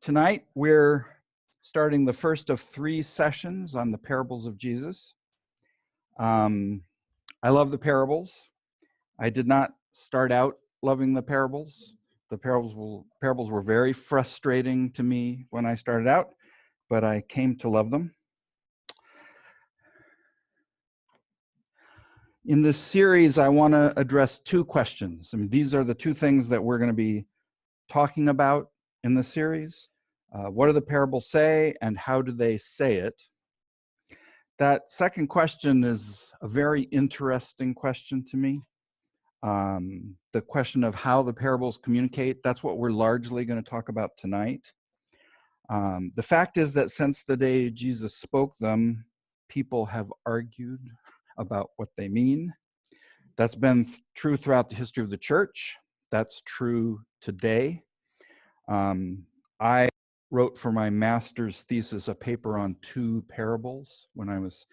Tonight, we're starting the first of 3 sessions on the parables of Jesus. I love the parables. I did not start out loving the parables. The parables were very frustrating to me when I started out, but I came to love them. In this series, I want to address 2 questions. I mean, these are the 2 things that we're going to be talking about in the series. What do the parables say, and how do they say it? That second question is a very interesting question to me. The question of how the parables communicate, that's what we're largely going to talk about tonight. The fact is that since the day Jesus spoke them, people have argued about what they mean. That's been true throughout the history of the church. That's true today. I wrote for my master's thesis a paper on 2 parables when I was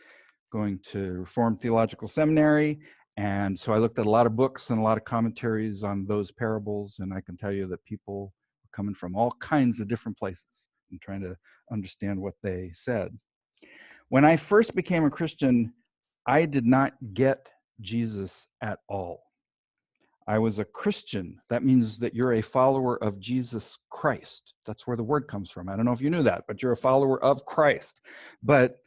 going to Reformed Theological Seminary. And so I looked at a lot of books and a lot of commentaries on those parables. And I can tell you that people were coming from all kinds of different places and trying to understand what they said. When I first became a Christian, I did not get Jesus at all. I was a Christian. That means that you're a follower of Jesus Christ. That's where the word comes from. I don't know if you knew that, but you're a follower of Christ. But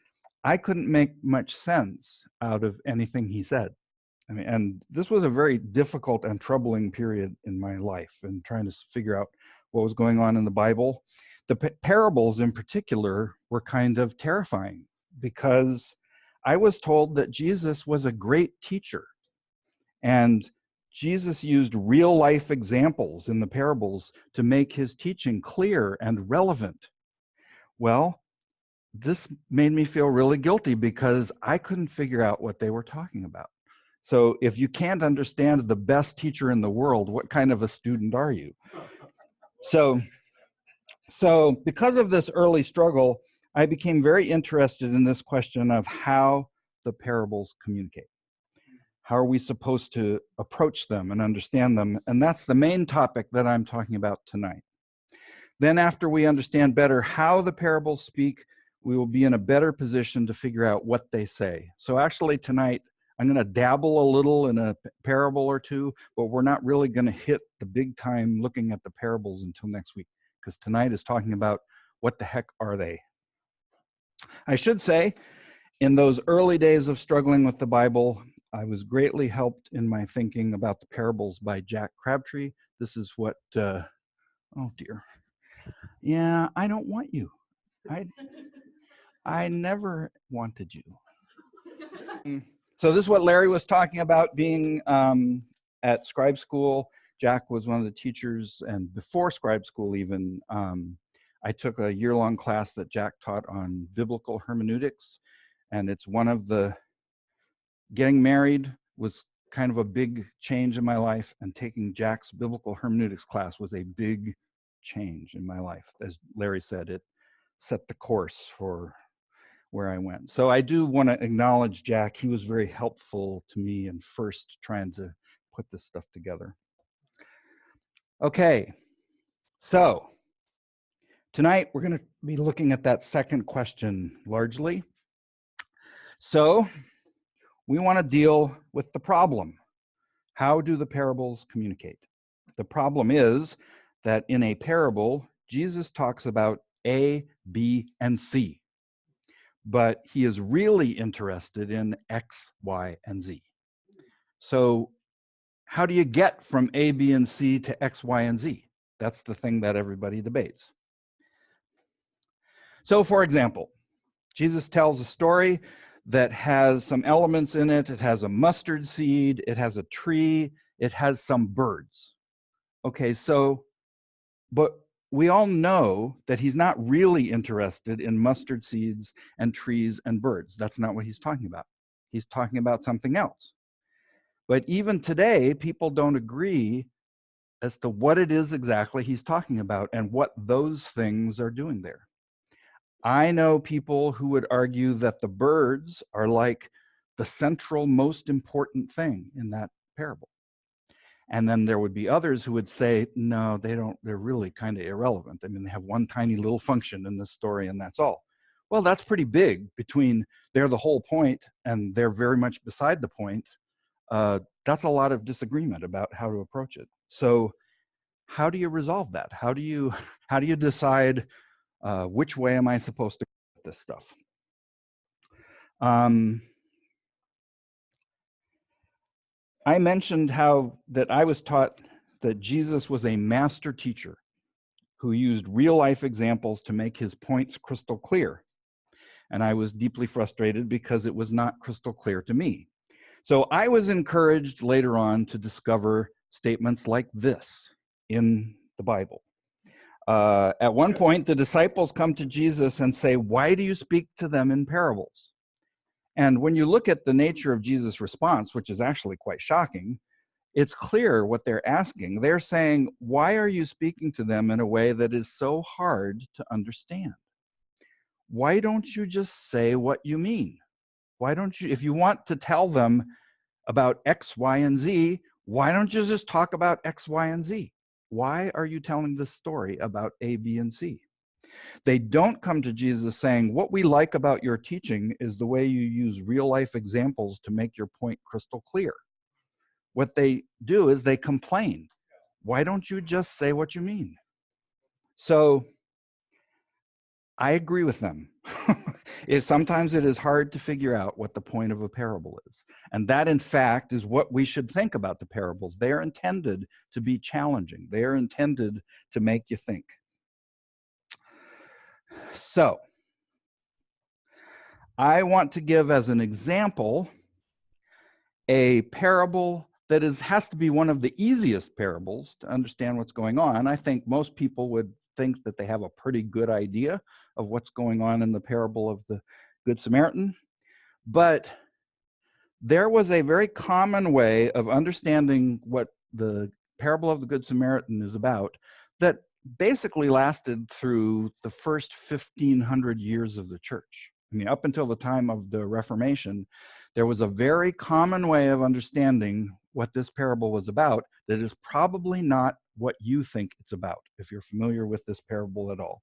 I couldn't make much sense out of anything he said. I mean, and this was a very difficult and troubling period in my life and trying to figure out what was going on in the Bible. The parables in particular were kind of terrifying because I was told that Jesus was a great teacher, and Jesus used real life examples in the parables to make his teaching clear and relevant. Well, this made me feel really guilty because I couldn't figure out what they were talking about. So if you can't understand the best teacher in the world, what kind of a student are you? So because of this early struggle, I became very interested in this question of how the parables communicate. How are we supposed to approach them and understand them? And that's the main topic that I'm talking about tonight. Then after we understand better how the parables speak, we will be in a better position to figure out what they say. So actually tonight, I'm going to dabble a little in a parable or 2, but we're not really going to hit the big time looking at the parables until next week, because tonight is talking about what the heck are they. I should say, in those early days of struggling with the Bible, I was greatly helped in my thinking about the parables by Jack Crabtree. This is what, oh dear. Yeah, I don't want you. I never wanted you. So this is what Larry was talking about being at scribe school. Jack was one of the teachers, and before scribe school even, I took a year-long class that Jack taught on biblical hermeneutics, and it's one of the getting married was kind of a big change in my life, and taking Jack's biblical hermeneutics class was a big change in my life. As Larry said, it set the course for where I went. So I do want to acknowledge Jack. He was very helpful to me in first trying to put this stuff together. Okay, so tonight we're going to be looking at that second question largely. So we want to deal with the problem. How do the parables communicate? The problem is that in a parable, Jesus talks about A, B, and C, but he is really interested in X, Y, and Z. So how do you get from A, B, and C to X, Y, and Z? That's the thing that everybody debates. So for example, Jesus tells a story that has some elements in it. It has a mustard seed, it has a tree, it has some birds. Okay, so, but we all know that he's not really interested in mustard seeds and trees and birds. That's not what he's talking about. He's talking about something else. But even today, people don't agree as to what it is exactly he's talking about and what those things are doing there. I know people who would argue that the birds are like the central, most important thing in that parable. And then there would be others who would say, no, they don't, they're really kind of irrelevant. I mean, they have one tiny little function in this story and that's all. Well, that's pretty big between they're the whole point and they're very much beside the point. That's a lot of disagreement about how to approach it. So how do you resolve that? How do you decide which way am I supposed to go with this stuff? I mentioned how that I was taught that Jesus was a master teacher who used real life examples to make his points crystal clear. And I was deeply frustrated because it was not crystal clear to me. So I was encouraged later on to discover statements like this in the Bible. At one point, the disciples come to Jesus and say, "Why do you speak to them in parables?" And when you look at the nature of Jesus' response, which is actually quite shocking, it's clear what they're asking. They're saying, why are you speaking to them in a way that is so hard to understand? Why don't you just say what you mean? Why don't you, if you want to tell them about X, Y, and Z, why don't you just talk about X, Y, and Z? Why are you telling this story about A, B, and C? They don't come to Jesus saying, what we like about your teaching is the way you use real life examples to make your point crystal clear. What they do is they complain. Why don't you just say what you mean? So I agree with them. Sometimes it is hard to figure out what the point of a parable is. And that, in fact, is what we should think about the parables. They are intended to be challenging. They are intended to make you think. So I want to give as an example a parable that has to be one of the easiest parables to understand what's going on. I think most people would think that they have a pretty good idea of what's going on in the parable of the Good Samaritan. But there was a very common way of understanding what the parable of the Good Samaritan is about that basically lasted through the first 1,500 years of the church. I mean, up until the time of the Reformation, there was a very common way of understanding what this parable was about that is probably not what you think it's about, if you're familiar with this parable at all.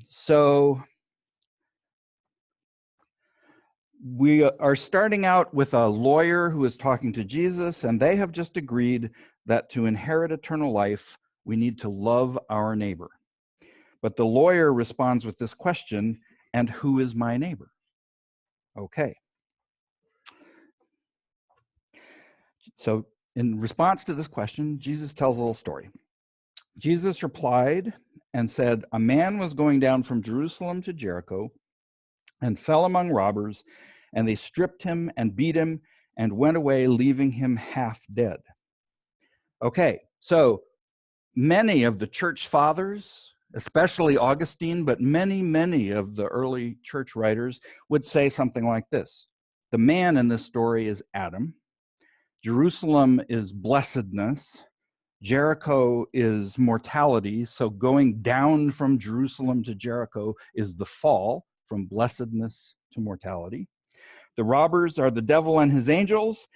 So we are starting out with a lawyer who is talking to Jesus, and they have just agreed that to inherit eternal life, we need to love our neighbor. But the lawyer responds with this question, and who is my neighbor? Okay. So in response to this question, Jesus tells a little story. Jesus replied and said, a man was going down from Jerusalem to Jericho and fell among robbers, and they stripped him and beat him and went away, leaving him half dead. Okay, so many of the church fathers, especially Augustine, but many of the early church writers would say something like this. The man in this story is Adam. Jerusalem is blessedness. Jericho is mortality. So going down from Jerusalem to Jericho is the fall from blessedness to mortality. The robbers are the devil and his angels,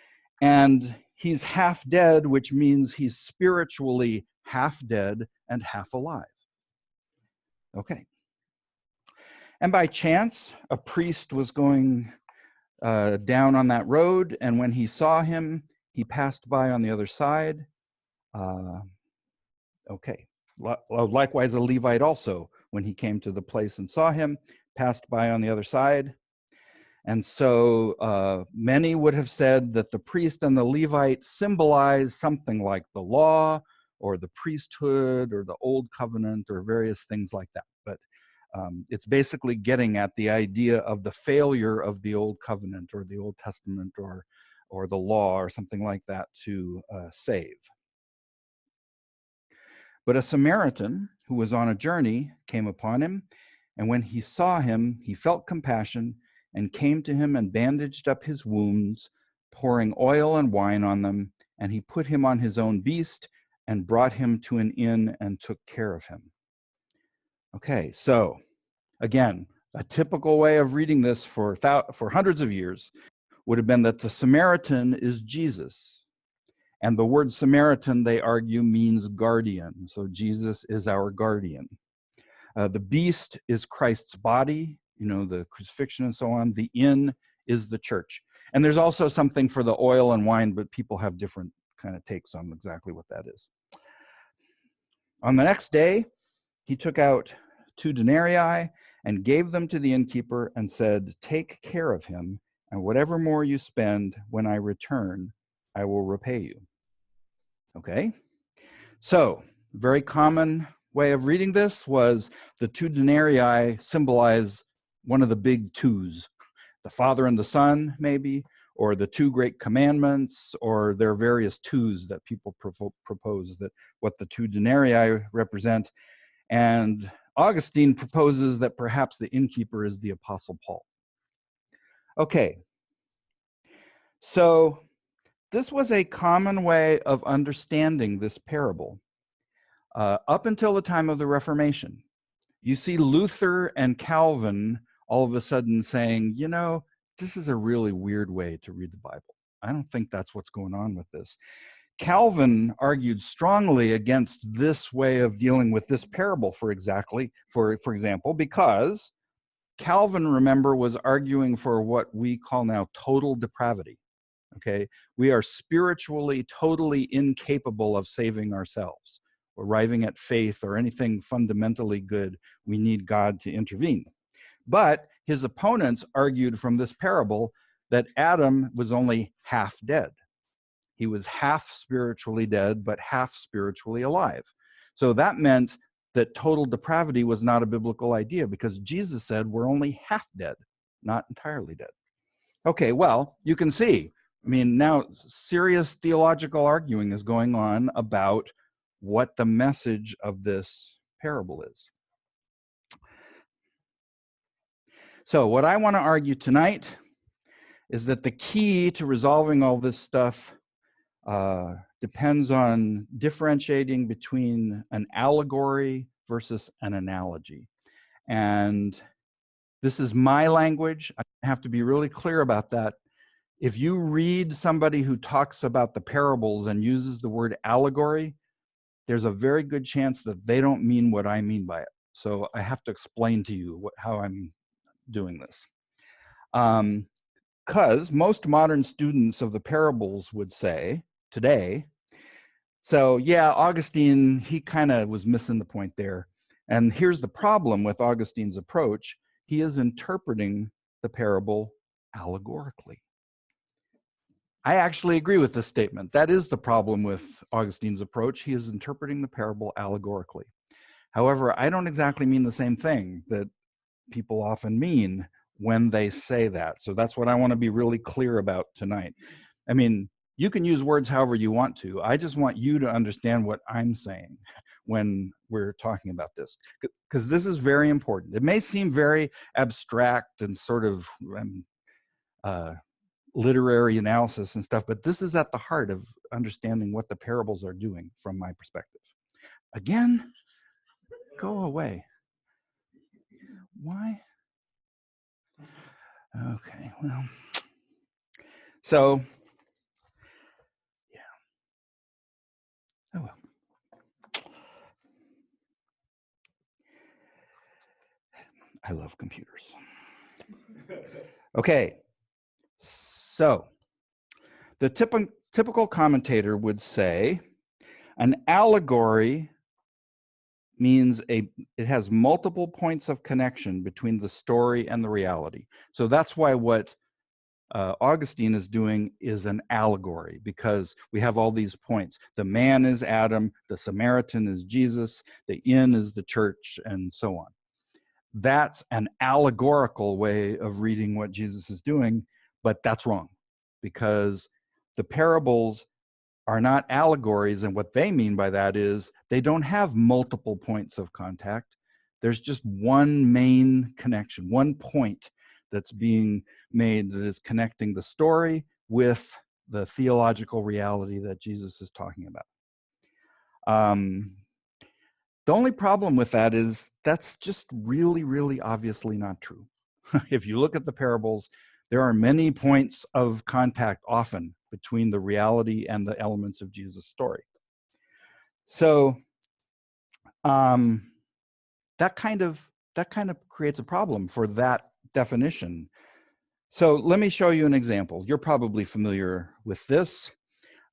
and he's half dead, which means he's spiritually half dead and half alive. Okay. And by chance, a priest was going down on that road, and when he saw him, he passed by on the other side. Okay. Likewise, a Levite also, when he came to the place and saw him, passed by on the other side. And so many would have said that the priest and the Levite symbolize something like the law or the priesthood or the old covenant or various things like that. But it's basically getting at the idea of the failure of the old covenant or the Old Testament or the law or something like that to save. But a Samaritan who was on a journey came upon him, and when he saw him, he felt compassion and came to him and bandaged up his wounds, pouring oil and wine on them, and he put him on his own beast and brought him to an inn and took care of him. Okay, so again, a typical way of reading this for hundreds of years would have been that the Samaritan is Jesus, And the word Samaritan, they argue, means guardian. So Jesus is our guardian. The beast is Christ's body, the crucifixion and so on. The inn is the church. And there's also something for the oil and wine, but people have different kind of takes on exactly what that is. On the next day, he took out 2 denarii and gave them to the innkeeper and said, "Take care of him, and whatever more you spend when I return, I will repay you." Okay? So, very common way of reading this was the 2 denarii symbolize one of the big twos, the Father and the Son, maybe, or the 2 great commandments, or there are various twos that people propose that what the 2 denarii represent. And Augustine proposes that perhaps the innkeeper is the Apostle Paul. Okay, so this was a common way of understanding this parable up until the time of the Reformation. You see Luther and Calvin all of a sudden saying, this is a really weird way to read the Bible. I don't think that's what's going on with this. Calvin argued strongly against this way of dealing with this parable, for example, because Calvin, remember, was arguing for what we call now total depravity. Okay, we are spiritually totally incapable of saving ourselves, arriving at faith or anything fundamentally good. We need God to intervene. But his opponents argued from this parable that Adam was only half dead. He was half spiritually dead, but half spiritually alive. So that meant that total depravity was not a biblical idea because Jesus said we're only half dead, not entirely dead. Okay, well, you can see, now serious theological arguing is going on about what the message of this parable is. So what I want to argue tonight is that the key to resolving all this stuff depends on differentiating between an allegory versus an analogy. And this is my language. I have to be really clear about that. If you read somebody who talks about the parables and uses the word allegory, there's a very good chance that they don't mean what I mean by it. So I have to explain to you how I'm doing this. Because most modern students of the parables would say today, so yeah, Augustine, he kind of was missing the point there. And here's the problem with Augustine's approach. He is interpreting the parable allegorically. I actually agree with this statement. That is the problem with Augustine's approach. He is interpreting the parable allegorically. However, I don't exactly mean the same thing that people often mean when they say that. So that's what I want to be really clear about tonight. You can use words however you want to. I just want you to understand what I'm saying when we're talking about this, because this is very important. It may seem very abstract and sort of literary analysis and stuff, but this is at the heart of understanding what the parables are doing from my perspective. Again, go away. Why? Okay, well, so, yeah. Oh, well. I love computers. Okay, so the typical commentator would say an allegory means it has multiple points of connection between the story and the reality. So that's why what Augustine is doing is an allegory, because we have all these points. The man is Adam, the Samaritan is Jesus, the inn is the church, and so on. That's an allegorical way of reading what Jesus is doing, but that's wrong, because the parables are not allegories, and what they mean by that is they don't have multiple points of contact. There's just one main connection, one point that's being made that is connecting the story with the theological reality that Jesus is talking about. The only problem with that is that's just really, really obviously not true. If you look at the parables, there are many points of contact often between the reality and the elements of Jesus' story. So that kind of creates a problem for that definition. So let me show you an example. You're probably familiar with this.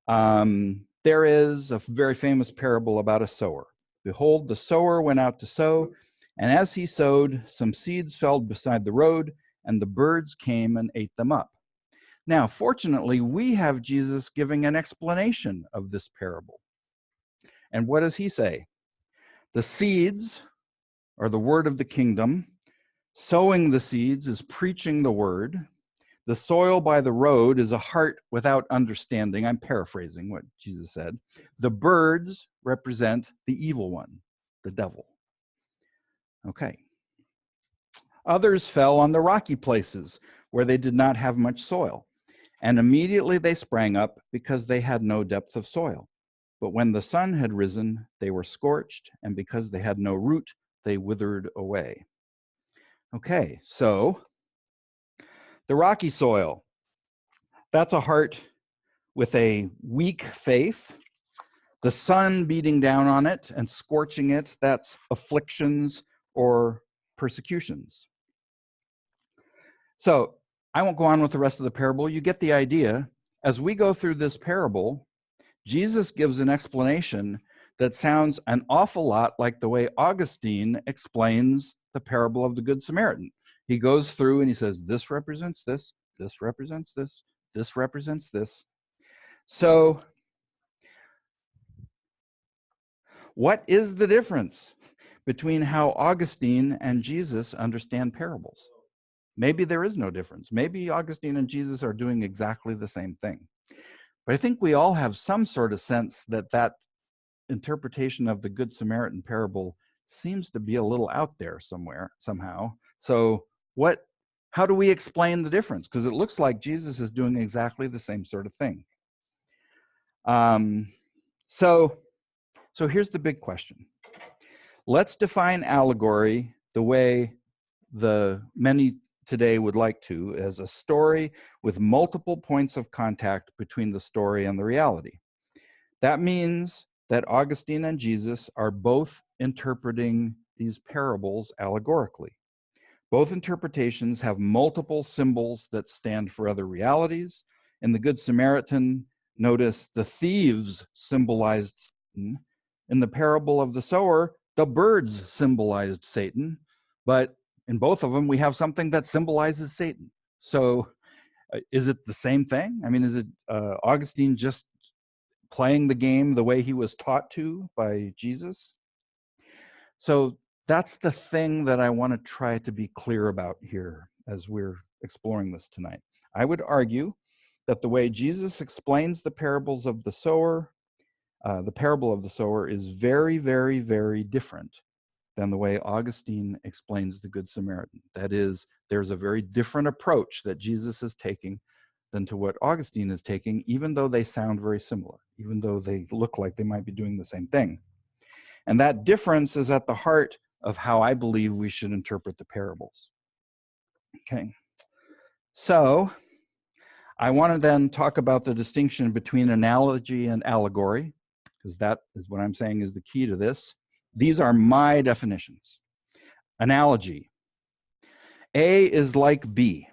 There is a very famous parable about a sower. Behold, the sower went out to sow, and as he sowed, some seeds fell beside the road, and the birds came and ate them up. Now, fortunately, we have Jesus giving an explanation of this parable. And what does he say? The seeds are the word of the kingdom. Sowing the seeds is preaching the word. The soil by the road is a heart without understanding. I'm paraphrasing what Jesus said. The birds represent the evil one, the devil. Okay. Others fell on the rocky places where they did not have much soil, and immediately they sprang up because they had no depth of soil. But when the sun had risen, they were scorched, and because they had no root, they withered away. Okay, so the rocky soil, that's a heart with a weak faith. The sun beating down on it and scorching it, that's afflictions or persecutions. So I won't go on with the rest of the parable. You get the idea. As we go through this parable, Jesus gives an explanation that sounds an awful lot like the way Augustine explains the parable of the Good Samaritan. He goes through and he says, this represents this, this represents this, this represents this. So what is the difference between how Augustine and Jesus understand parables? Maybe there is no difference. Maybe Augustine and Jesus are doing exactly the same thing. But I think we all have some sort of sense that that interpretation of the Good Samaritan parable seems to be a little out there somewhere, somehow. So how do we explain the difference? Because it looks like Jesus is doing exactly the same sort of thing. So here's the big question. Let's define allegory the way the many today would like to, as a story with multiple points of contact between the story and the reality. That means that Augustine and Jesus are both interpreting these parables allegorically. Both interpretations have multiple symbols that stand for other realities. In the Good Samaritan, notice the thieves symbolized Satan. In the parable of the sower, the birds symbolized Satan. But in both of them, we have something that symbolizes Satan. So is it the same thing? I mean, is it Augustine just playing the game the way he was taught to by Jesus? So that's the thing that I want to try to be clear about here as we're exploring this tonight. I would argue that the way Jesus explains the parables of the sower, the parable of the sower is very, very, very different than the way Augustine explains the Good Samaritan. That is, there's a very different approach that Jesus is taking than to what Augustine is taking, even though they sound very similar, even though they look like they might be doing the same thing. And that difference is at the heart of how I believe we should interpret the parables. Okay, so I want to then talk about the distinction between analogy and allegory, because that is what I'm saying is the key to this. These are my definitions. Analogy. A is like B.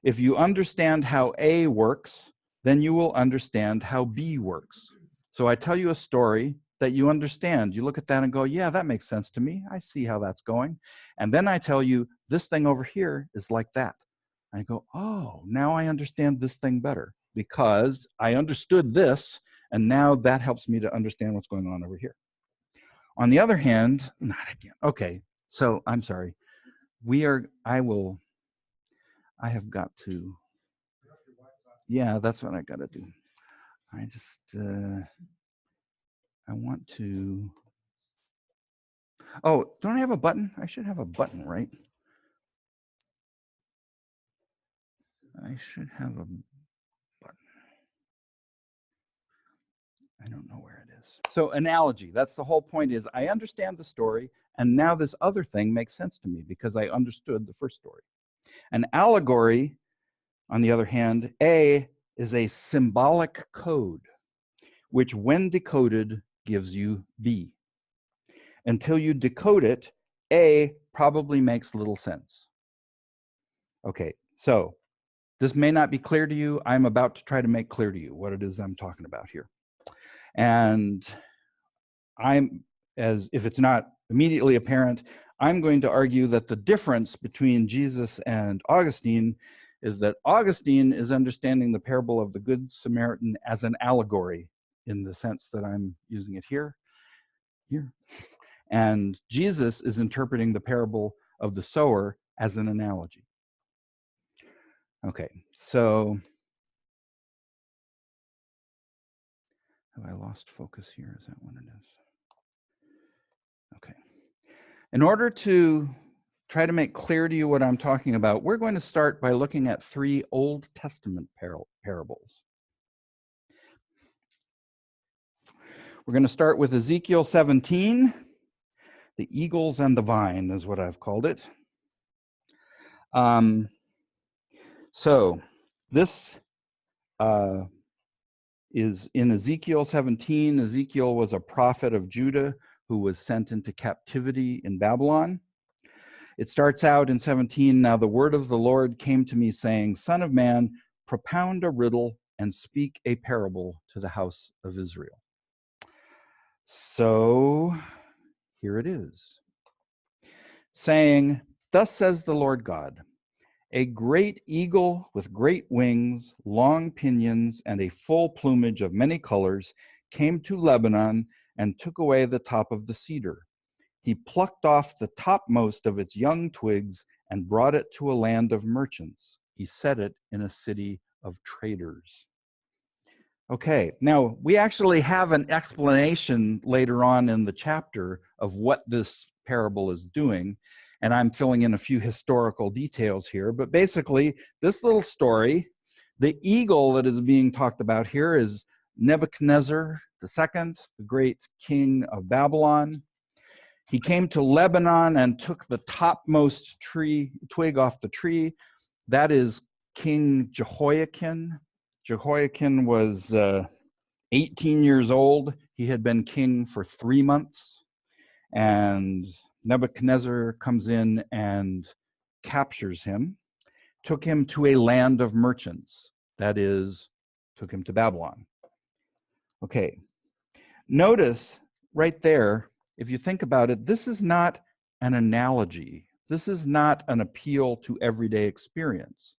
If you understand how A works, then you will understand how B works. So I tell you a story that you understand. You look at that and go, yeah, that makes sense to me. I see how that's going. And then I tell you, this thing over here is like that. I go, oh, now I understand this thing better because I understood this, and now that helps me to understand what's going on over here. On the other hand, not again. Okay, so I'm sorry. I have got to, yeah, that's what I got to do. I just, I want to, oh, don't I have a button? I should have a button, right? I should have a button. I don't know where it is. So analogy, that's the whole point is I understand the story, and now this other thing makes sense to me because I understood the first story. An allegory, on the other hand, A is a symbolic code, which when decoded gives you B. Until you decode it, A probably makes little sense. Okay, so this may not be clear to you. I'm about to try to make clear to you what it is I'm talking about here. And if it's not immediately apparent, I'm going to argue that the difference between Jesus and Augustine is that Augustine is understanding the parable of the Good Samaritan as an allegory in the sense that I'm using it here. And Jesus is interpreting the parable of the sower as an analogy. Okay, so have I lost focus here? Is that what it is? Okay. In order to try to make clear to you what I'm talking about, we're going to start by looking at 3 Old Testament parables. We're going to start with Ezekiel 17. The eagles and the vine is what I've called it. So this is in Ezekiel 17. Ezekiel was a prophet of Judah who was sent into captivity in Babylon. It starts out in 17, "Now the word of the Lord came to me, saying, Son of man, propound a riddle and speak a parable to the house of Israel." So here it is, saying, "Thus says the Lord God, a great eagle with great wings, long pinions, and a full plumage of many colors came to Lebanon and took away the top of the cedar. He plucked off the topmost of its young twigs and brought it to a land of merchants. He set it in a city of traders." Okay, now we actually have an explanation later on in the chapter of what this parable is doing, and I'm filling in a few historical details here. But basically, this little story, the eagle that is being talked about here is Nebuchadnezzar II, the great king of Babylon. He came to Lebanon and took the topmost twig off the tree. That is King Jehoiakim. Jehoiakim was 18 years old. He had been king for 3 months. And Nebuchadnezzar comes in and captures him, took him to a land of merchants. That is, took him to Babylon. Okay, notice right there, if you think about it, this is not an analogy. This is not an appeal to everyday experience.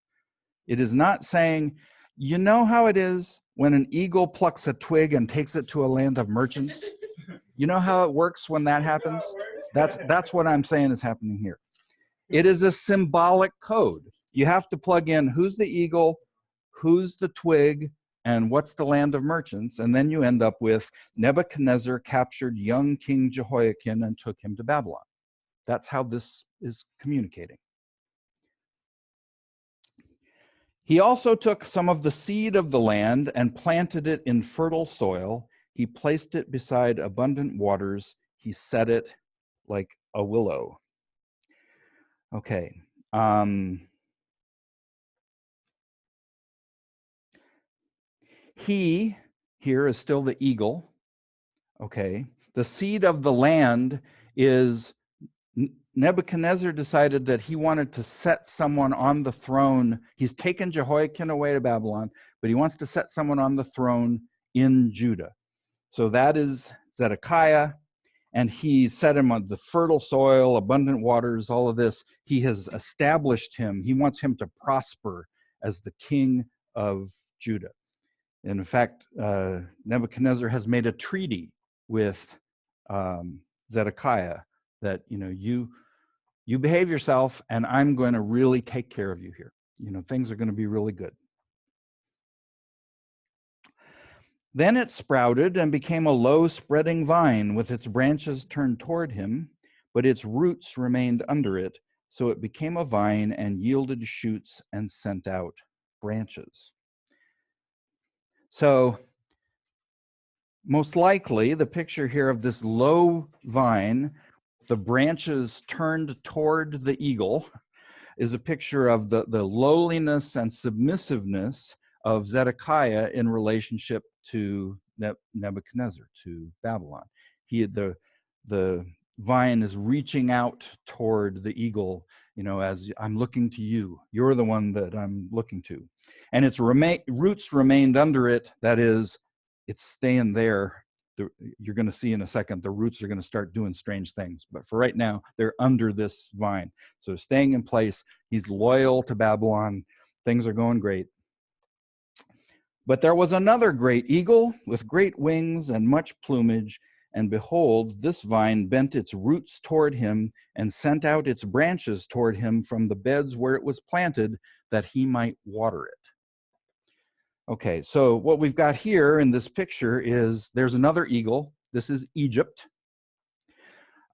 It is not saying, you know how it is when an eagle plucks a twig and takes it to a land of merchants? You know how it works when that happens? That's what I'm saying is happening here. It is a symbolic code. You have to plug in who's the eagle, who's the twig, and what's the land of merchants, and then you end up with Nebuchadnezzar captured young King Jehoiakim and took him to Babylon. That's how this is communicating. He also took some of the seed of the land and planted it in fertile soil. He placed it beside abundant waters. He set it like a willow. Okay. He here is still the eagle. Okay. The seed of the land is Nebuchadnezzar decided that he wanted to set someone on the throne. He's taken Jehoiakim away to Babylon, but he wants to set someone on the throne in Judah. So that is Zedekiah, and he set him on the fertile soil, abundant waters, all of this. He has established him. He wants him to prosper as the king of Judah. And in fact, Nebuchadnezzar has made a treaty with Zedekiah that, you behave yourself and I'm going to really take care of you here. Things are going to be really good. Then it sprouted and became a low spreading vine with its branches turned toward him, but its roots remained under it. So it became a vine and yielded shoots and sent out branches. So most likely the picture here of this low vine, the branches turned toward the eagle, is a picture of the lowliness and submissiveness of Zedekiah in relationship to Nebuchadnezzar, to Babylon. The vine is reaching out toward the eagle, as I'm looking to you. You're the one that I'm looking to. And its roots remained under it. That is, it's staying there. You're going to see in a second, the roots are going to start doing strange things. But for right now, they're under this vine. So staying in place. He's loyal to Babylon. Things are going great. But there was another great eagle with great wings and much plumage. And behold, this vine bent its roots toward him and sent out its branches toward him from the beds where it was planted, that he might water it. Okay, so what we've got here in this picture is there's another eagle. This is Egypt.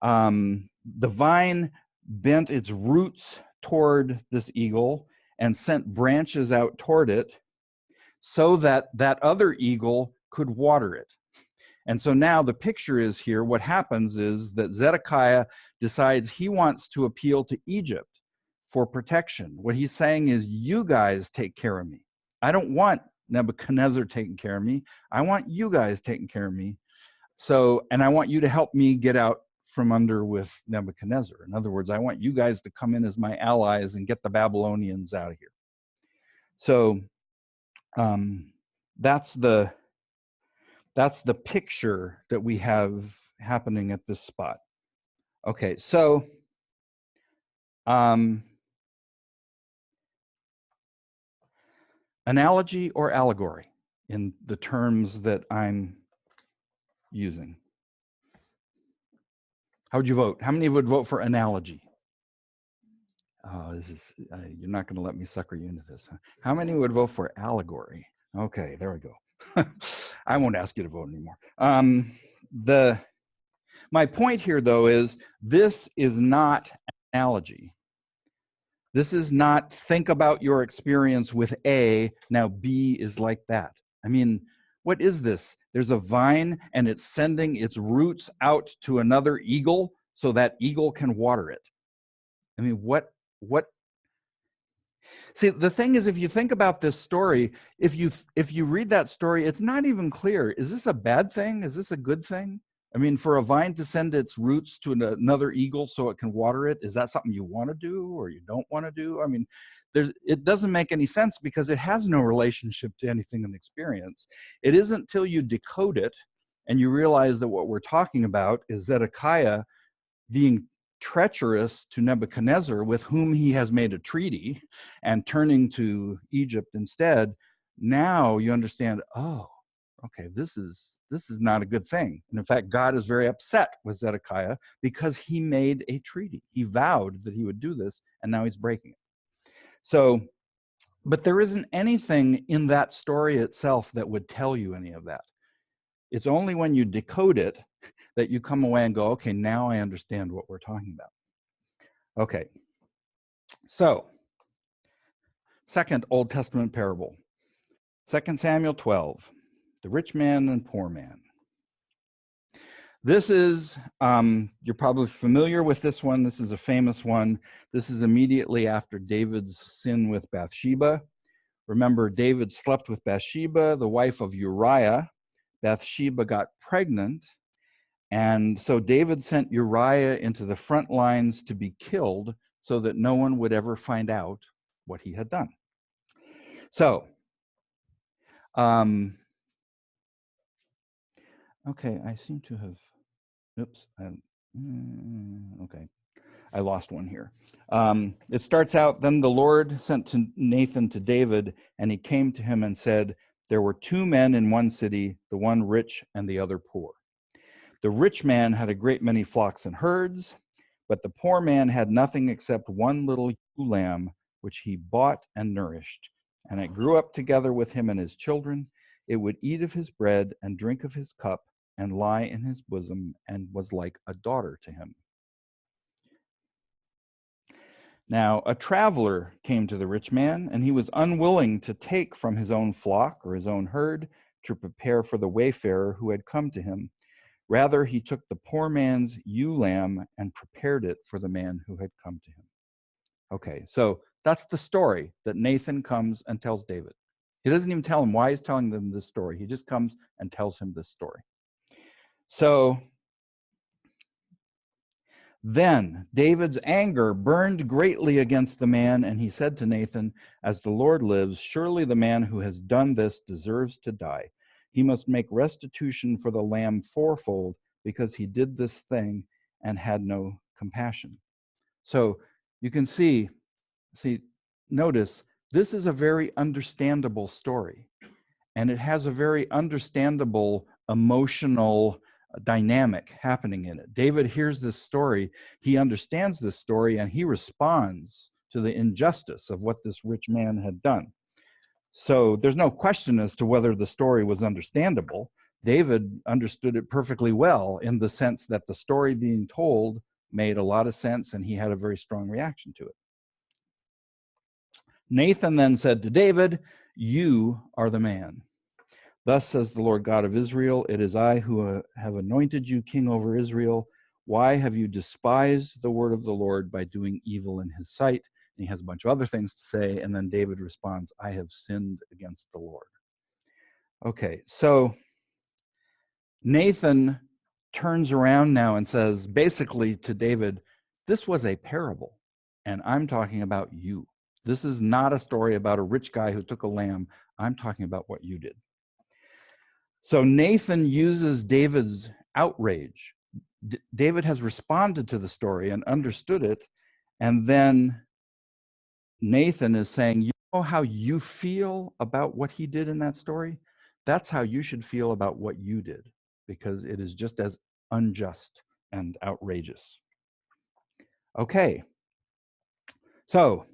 The vine bent its roots toward this eagle and sent branches out toward it so that that other eagle could water it. And so now the picture is here. What happens is that Zedekiah decides he wants to appeal to Egypt for protection. What he's saying is, you guys take care of me. I don't want Nebuchadnezzar taking care of me. I want you guys taking care of me. So, and I want you to help me get out from under with Nebuchadnezzar. In other words, I want you guys to come in as my allies and get the Babylonians out of here. So that's the picture that we have happening at this spot. Okay, so analogy or allegory in the terms that I'm using. How would you vote? How many would vote for analogy? Oh, this is you're not going to let me sucker you into this. Huh? How many would vote for allegory? Okay, there we go. I won't ask you to vote anymore. My point here, though, is this is not analogy. This is not think about your experience with A, now B is like that. I mean, what is this? There's a vine and it's sending its roots out to another eagle so that eagle can water it. I mean, what? See, the thing is, if you think about this story, if you read that story, it's not even clear. Is this a bad thing? Is this a good thing? I mean, for a vine to send its roots to another eagle so it can water it, is that something you want to do or you don't want to do? I mean, it doesn't make any sense because it has no relationship to anything in experience. It isn't until you decode it and you realize that what we're talking about is Zedekiah being treacherous to Nebuchadnezzar, with whom he has made a treaty, and turning to Egypt instead. Now you understand, oh, okay, this is not a good thing. And in fact, God is very upset with Zedekiah because he made a treaty. He vowed that he would do this, and now he's breaking it. So, but there isn't anything in that story itself that would tell you any of that. It's only when you decode it that you come away and go, okay, now I understand what we're talking about. Okay, so second Old Testament parable, 2 Samuel 12, the rich man and poor man. This is, you're probably familiar with this one. This is a famous one. This is immediately after David's sin with Bathsheba. Remember, David slept with Bathsheba, the wife of Uriah. Bathsheba got pregnant. And so David sent Uriah into the front lines to be killed so that no one would ever find out what he had done. So, okay, I seem to have, oops, okay, I lost one here. It starts out, then the Lord sent to Nathan to David, and he came to him and said, there were two men in one city, the one rich and the other poor. The rich man had a great many flocks and herds, but the poor man had nothing except one little ewe lamb, which he bought and nourished. And it grew up together with him and his children. It would eat of his bread and drink of his cup and lie in his bosom, and was like a daughter to him. Now a traveler came to the rich man, and he was unwilling to take from his own flock or his own herd to prepare for the wayfarer who had come to him. Rather, he took the poor man's ewe lamb and prepared it for the man who had come to him. Okay, so that's the story that Nathan comes and tells David. He doesn't even tell him why he's telling them this story. He just comes and tells him this story. So then David's anger burned greatly against the man, and he said to Nathan, "As the Lord lives, surely the man who has done this deserves to die. He must make restitution for the lamb fourfold, because he did this thing and had no compassion." So you can see, notice, this is a very understandable story, and it has a very understandable emotional dynamic happening in it. David hears this story, he understands this story, and he responds to the injustice of what this rich man had done. So there's no question as to whether the story was understandable. David understood it perfectly well, in the sense that the story being told made a lot of sense, and he had a very strong reaction to it. Nathan then said to David, "You are the man. Thus says the Lord God of Israel, it is I who have anointed you king over Israel. Why have you despised the word of the Lord by doing evil in his sight?" And he has a bunch of other things to say, and then David responds, "I have sinned against the Lord." Okay, so Nathan turns around now and says, basically to David, this was a parable, and I'm talking about you. This is not a story about a rich guy who took a lamb. I'm talking about what you did. So Nathan uses David's outrage. David has responded to the story and understood it, and then Nathan is saying, you know how you feel about what he did in that story? That's how you should feel about what you did, because it is just as unjust and outrageous. Okay, so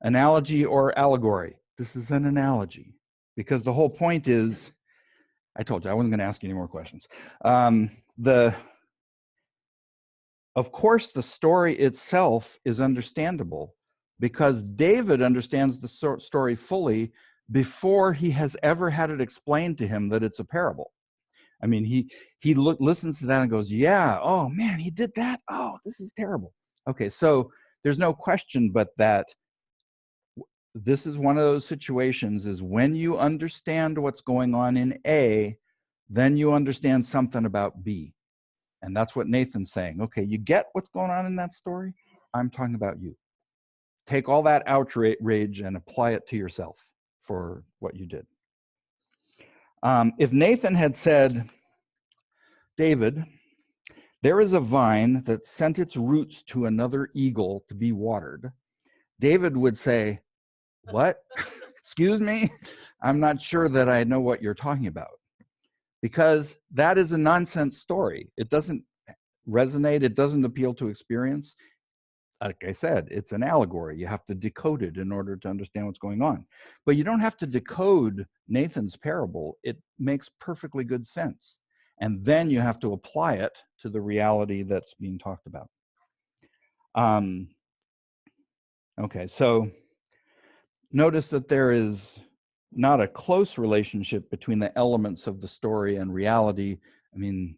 analogy or allegory. This is an analogy, because the whole point is, I told you I wasn't going to ask you any more questions. Of course, the story itself is understandable, because David understands the story fully before he has ever had it explained to him that it's a parable. I mean, he listens to that and goes, yeah, oh man, he did that? Oh, this is terrible. Okay, so there's no question but that this is one of those situations, is when you understand what's going on in A, then you understand something about B. And that's what Nathan's saying. Okay, you get what's going on in that story? I'm talking about you. Take all that outrage and apply it to yourself for what you did. If Nathan had said, David, there is a vine that sent its roots to another eagle to be watered, David would say, what? Excuse me? I'm not sure that I know what you're talking about. Because that is a nonsense story. It doesn't resonate. It doesn't appeal to experience. Like I said, it's an allegory. You have to decode it in order to understand what's going on. But you don't have to decode Nathan's parable. It makes perfectly good sense. And then you have to apply it to the reality that's being talked about. Okay, so notice that there is not a close relationship between the elements of the story and reality. I mean,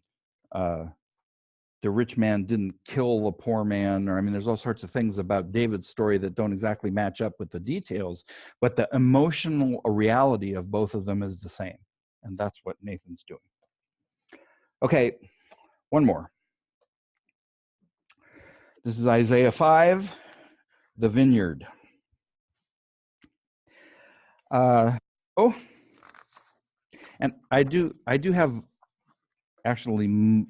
the rich man didn't kill the poor man, or I mean, there's all sorts of things about David's story that don't exactly match up with the details, but the emotional reality of both of them is the same. And that's what Nathan's doing. Okay, one more. This is Isaiah 5, the vineyard. And I do have actually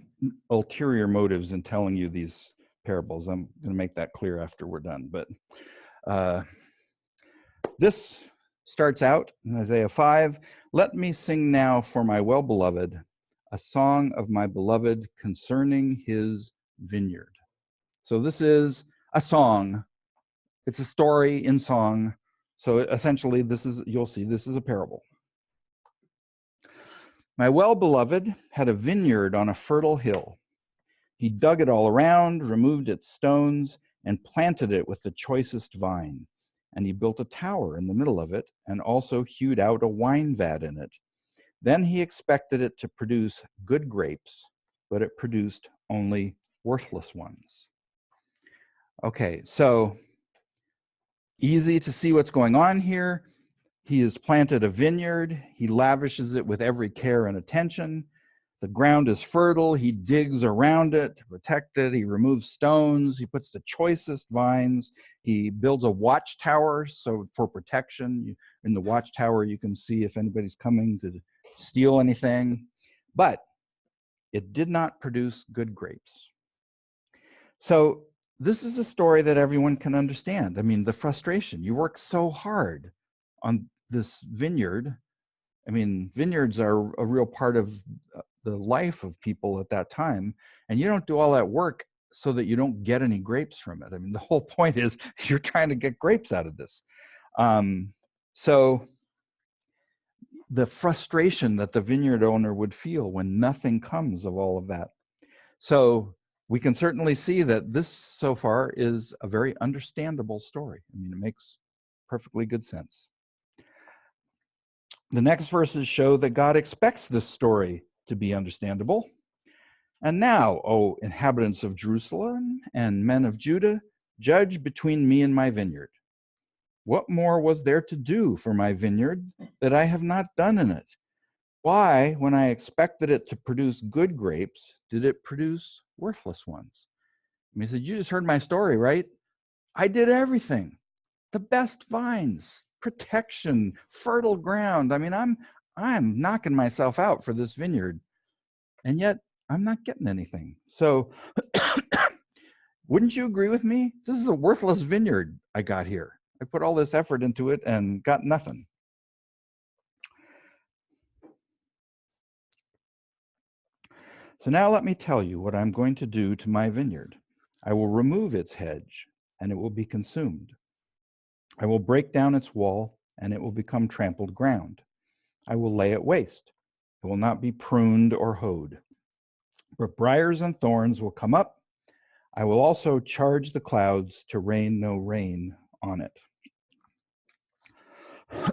ulterior motives in telling you these parables. I'm going to make that clear after we're done. But this starts out in Isaiah 5. Let me sing now for my well-beloved a song of my beloved concerning his vineyard. So this is a song. It's a story in song. So essentially, you'll see, this is a parable. My well-beloved had a vineyard on a fertile hill. He dug it all around, removed its stones, and planted it with the choicest vine. And he built a tower in the middle of it, and also hewed out a wine vat in it. Then he expected it to produce good grapes, but it produced only worthless ones. Okay, so easy to see what's going on here. He has planted a vineyard. He lavishes it with every care and attention. The ground is fertile. He digs around it to protect it. He removes stones. He puts the choicest vines. He builds a watchtower so for protection. In the watchtower, you can see if anybody's coming to steal anything. But it did not produce good grapes. So this is a story that everyone can understand. I mean, the frustration. You work so hard on this vineyard. I mean, vineyards are a real part of the life of people at that time, and you don't do all that work so that you don't get any grapes from it. I mean, the whole point is you're trying to get grapes out of this. So the frustration that the vineyard owner would feel when nothing comes of all of that. So we can certainly see that this so far is a very understandable story. I mean, it makes perfectly good sense. The next verses show that God expects this story to be understandable. And now, O inhabitants of Jerusalem and men of Judah, judge between me and my vineyard. What more was there to do for my vineyard that I have not done in it? Why, when I expected it to produce good grapes, did it produce worthless ones? I mean, he said, you just heard my story, right? I did everything. The best vines, protection, fertile ground. I mean, I'm knocking myself out for this vineyard, and yet I'm not getting anything. So wouldn't you agree with me? This is a worthless vineyard I got here. I put all this effort into it and got nothing. So now let me tell you what I'm going to do to my vineyard. I will remove its hedge, and it will be consumed. I will break down its wall, and it will become trampled ground. I will lay it waste. It will not be pruned or hoed. But briars and thorns will come up. I will also charge the clouds to rain no rain on it. Let's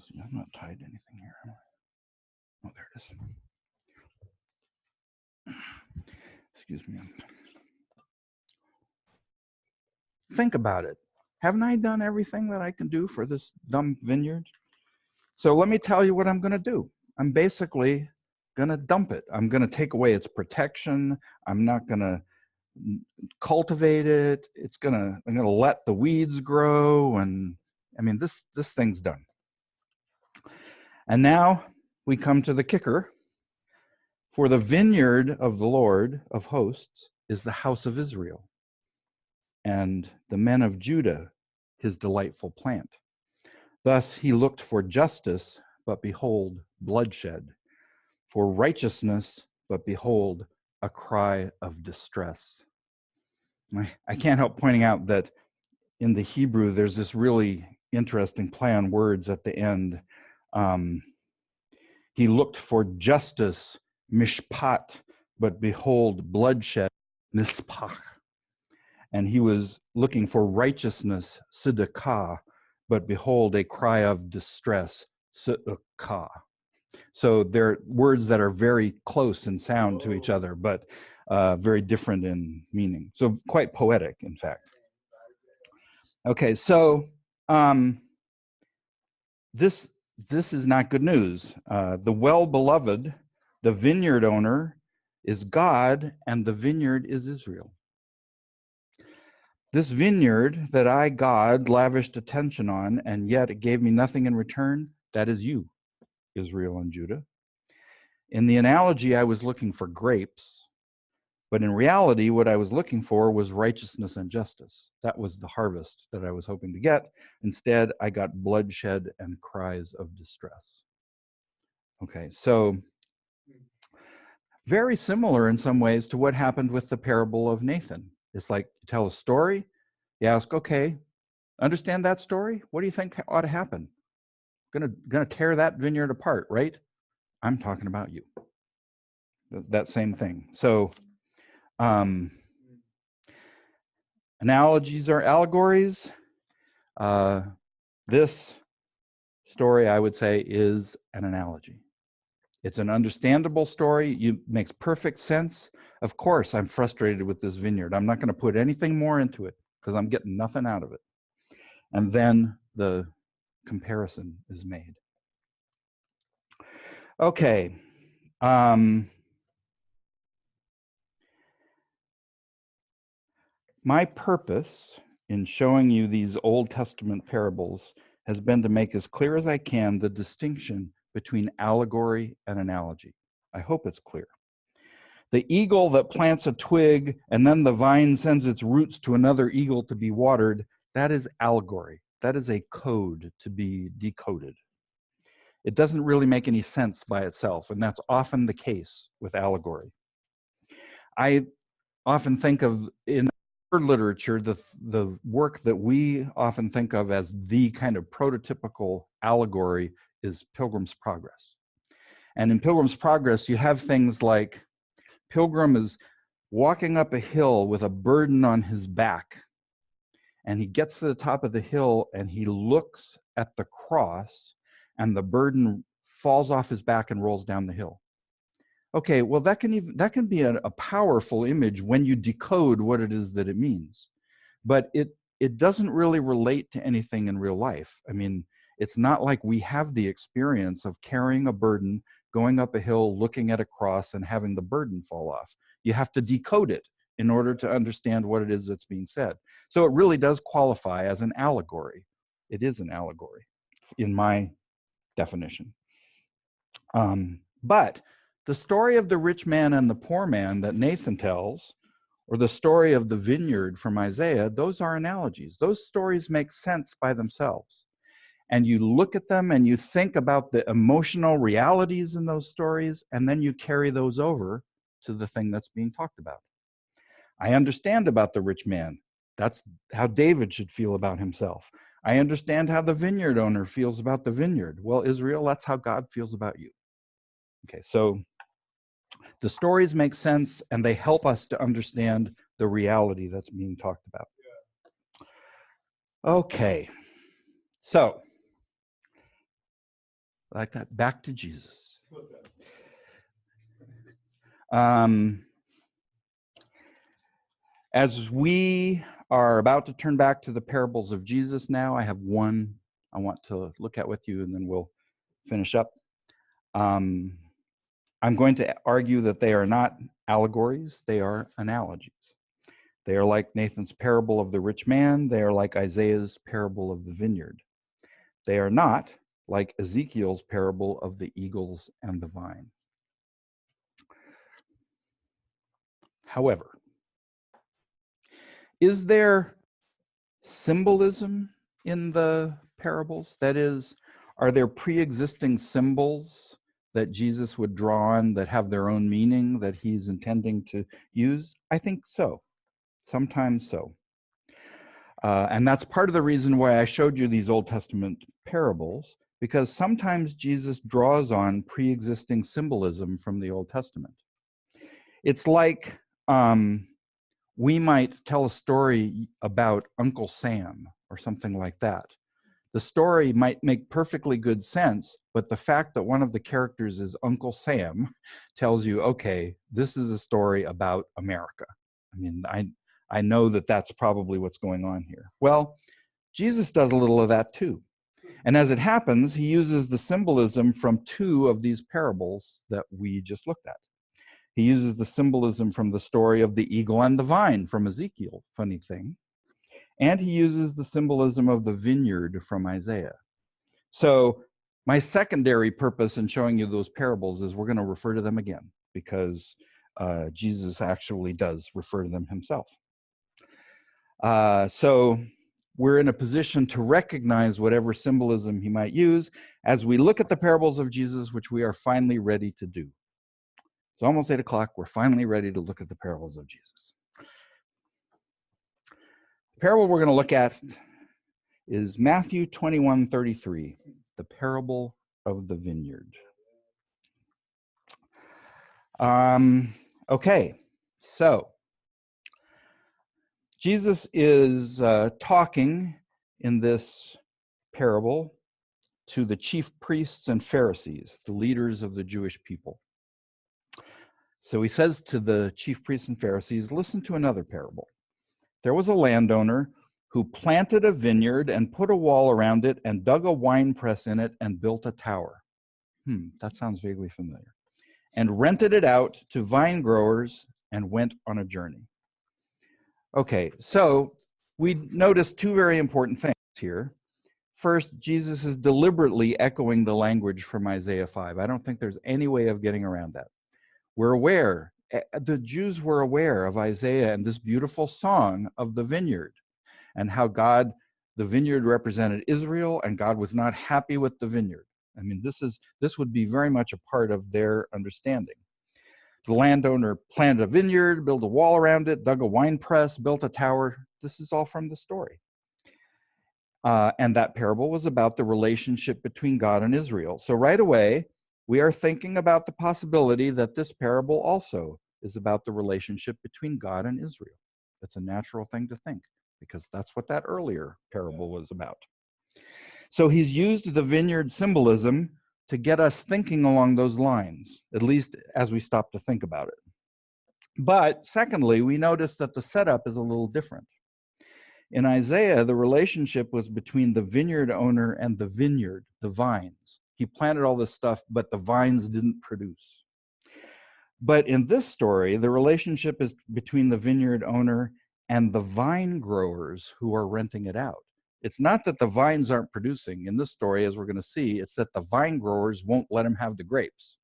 see, I'm not tied to anything here. Oh, there it is. Excuse me. Think about it. Haven't I done everything that I can do for this dumb vineyard? So let me tell you what I'm going to do. I'm basically going to dump it. I'm going to take away its protection. I'm not going to cultivate it. I'm going to let the weeds grow. And I mean, this thing's done. And now we come to the kicker. For the vineyard of the Lord of hosts is the house of Israel, and the men of Judah his delightful plant. Thus he looked for justice, but behold, bloodshed, for righteousness, but behold, a cry of distress. I can't help pointing out that in the Hebrew, there's this really interesting play on words at the end. He looked for justice, mishpat, but behold, bloodshed, mispach. And he was looking for righteousness, tzedakah, but behold, a cry of distress, tzedakah. So they're words that are very close in sound to each other, but very different in meaning. So quite poetic, in fact. Okay, so this is not good news. The well-beloved, the vineyard owner, is God, and the vineyard is Israel. This vineyard that I, God, lavished attention on, and yet it gave me nothing in return, that is you, Israel and Judah. In the analogy, I was looking for grapes, but in reality, what I was looking for was righteousness and justice. That was the harvest that I was hoping to get. Instead, I got bloodshed and cries of distress. Okay, so very similar in some ways to what happened with the parable of Nathan. It's like you tell a story, you ask, okay, understand that story? What do you think ought to happen? Gonna tear that vineyard apart, right? I'm talking about you. That same thing. So analogies or allegories. This story, I would say, is an analogy. It's an understandable story. It makes perfect sense. Of course, I'm frustrated with this vineyard. I'm not going to put anything more into it because I'm getting nothing out of it. And then the comparison is made. Okay. My purpose in showing you these Old Testament parables has been to make as clear as I can the distinction between allegory and analogy. I hope it's clear. The eagle that plants a twig and then the vine sends its roots to another eagle to be watered, that is allegory. That is a code to be decoded. It doesn't really make any sense by itself, and that's often the case with allegory. I often think of, in literature, the work that we often think of as the kind of prototypical allegory is Pilgrim's Progress. And in Pilgrim's Progress, you have things like Pilgrim is walking up a hill with a burden on his back, and he gets to the top of the hill and he looks at the cross, and the burden falls off his back and rolls down the hill. Okay, well, that can be a powerful image when you decode what it is that it means, but it doesn't really relate to anything in real life. I mean, it's not like we have the experience of carrying a burden, going up a hill, looking at a cross, and having the burden fall off. You have to decode it in order to understand what it is that's being said. So it really does qualify as an allegory. It is an allegory in my definition. But the story of the rich man and the poor man that Nathan tells, or the story of the vineyard from Isaiah, those are analogies. Those stories make sense by themselves. And you look at them and you think about the emotional realities in those stories, and then you carry those over to the thing that's being talked about. I understand about the rich man. That's how David should feel about himself. I understand how the vineyard owner feels about the vineyard. Well, Israel, that's how God feels about you. Okay, so the stories make sense, and they help us to understand the reality that's being talked about. Okay, so like that, back to Jesus. As we are about to turn back to the parables of Jesus now, I have one I want to look at with you, and then we'll finish up. I'm going to argue that they are not allegories, they are analogies. They are like Nathan's parable of the rich man. They are like Isaiah's parable of the vineyard. They are not like Ezekiel's parable of the eagles and the vine. However, is there symbolism in the parables? That is, are there pre-existing symbols that Jesus would draw on that have their own meaning that he's intending to use? I think so. Sometimes so. And that's part of the reason why I showed you these Old Testament parables, because sometimes Jesus draws on pre-existing symbolism from the Old Testament. It's like we might tell a story about Uncle Sam or something like that. The story might make perfectly good sense, but the fact that one of the characters is Uncle Sam tells you, okay, this is a story about America. I mean, I know that that's probably what's going on here. Well, Jesus does a little of that too. And as it happens, he uses the symbolism from two of these parables that we just looked at. He uses the symbolism from the story of the eagle and the vine from Ezekiel, funny thing. And he uses the symbolism of the vineyard from Isaiah. So my secondary purpose in showing you those parables is we're going to refer to them again, because Jesus actually does refer to them himself. So we're in a position to recognize whatever symbolism he might use as we look at the parables of Jesus, which we are finally ready to do. It's almost 8 o'clock. We're finally ready to look at the parables of Jesus. The parable we're going to look at is Matthew 21:33, the parable of the vineyard. Okay, so Jesus is talking in this parable to the chief priests and Pharisees, the leaders of the Jewish people. So he says to the chief priests and Pharisees, listen to another parable. There was a landowner who planted a vineyard and put a wall around it and dug a winepress in it and built a tower. That sounds vaguely familiar. And rented it out to vine growers and went on a journey. Okay, so we notice two very important things here. First, Jesus is deliberately echoing the language from Isaiah 5. I don't think there's any way of getting around that. We're aware, the Jews were aware of Isaiah and this beautiful song of the vineyard and how God, the vineyard represented Israel, and God was not happy with the vineyard. I mean, this would be very much a part of their understanding. The landowner planted a vineyard, built a wall around it, dug a wine press, built a tower. This is all from the story. And that parable was about the relationship between God and Israel. So right away, we are thinking about the possibility that this parable also is about the relationship between God and Israel. It's a natural thing to think, because that's what that earlier parable was about. So he's used the vineyard symbolism to get us thinking along those lines, at least as we stop to think about it. But secondly, we notice that the setup is a little different. In Isaiah, the relationship was between the vineyard owner and the vineyard, the vines. He planted all this stuff, but the vines didn't produce. But in this story, the relationship is between the vineyard owner and the vine growers who are renting it out. It's not that the vines aren't producing. In this story, as we're going to see, it's that the vine growers won't let him have the grapes.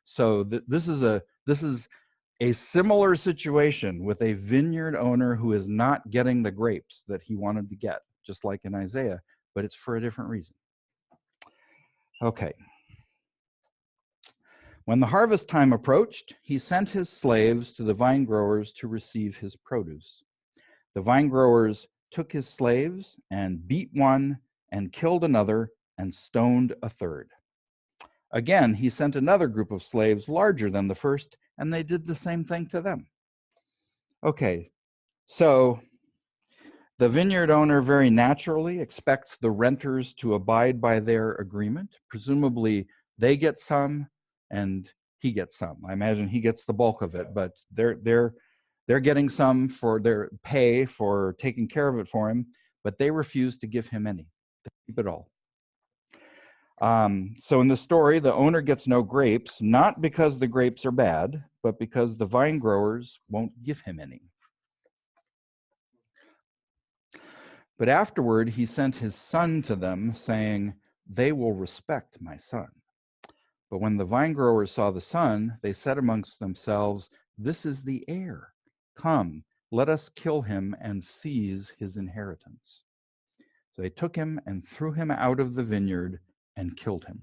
So this is a similar situation with a vineyard owner who is not getting the grapes that he wanted to get, just like in Isaiah, but it's for a different reason. Okay. When the harvest time approached, he sent his slaves to the vine growers to receive his produce. The vine growers took his slaves and beat one and killed another and stoned a third. Again, he sent another group of slaves larger than the first, and they did the same thing to them. Okay, so the vineyard owner very naturally expects the renters to abide by their agreement. Presumably, they get some and he gets some. I imagine he gets the bulk of it, but they're getting some for their pay for taking care of it for him, but they refuse to give him any. They keep it all. So in the story, the owner gets no grapes, not because the grapes are bad, but because the vine growers won't give him any. But afterward, he sent his son to them, saying, "They will respect my son." But when the vine growers saw the son, they said amongst themselves, "This is the heir. Come, let us kill him and seize his inheritance." So they took him and threw him out of the vineyard and killed him.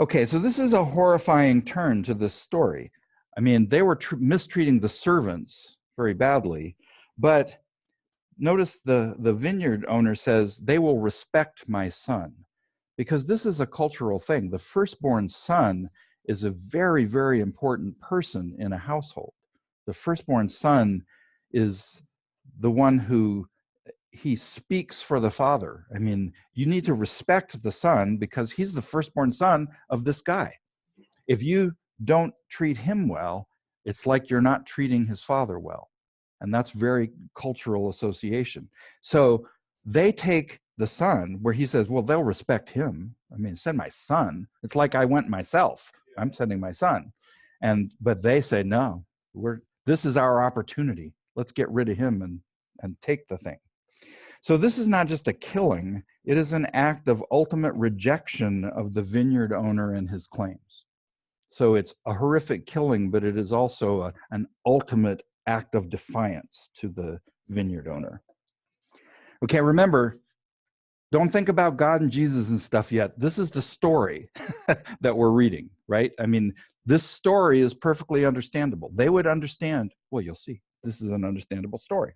Okay, so this is a horrifying turn to this story. I mean, they were mistreating the servants very badly, but notice the vineyard owner says, "They will respect my son," because this is a cultural thing. The firstborn son is a very, very important person in a household. The firstborn son is the one who he speaks for the father. I mean, you need to respect the son because he's the firstborn son of this guy. If you don't treat him well, it's like you're not treating his father well. And that's very cultural association. So they take the son where he says, well, they'll respect him. I mean, send my son. It's like I went myself. I'm sending my son. But they say, no, this is our opportunity. Let's get rid of him and take the thing. So this is not just a killing. It is an act of ultimate rejection of the vineyard owner and his claims. So it's a horrific killing, but it is also an ultimate act of defiance to the vineyard owner. Okay, remember, don't think about God and Jesus and stuff yet. This is the story that we're reading, right? I mean, this story is perfectly understandable. They would understand, well, you'll see, this is an understandable story.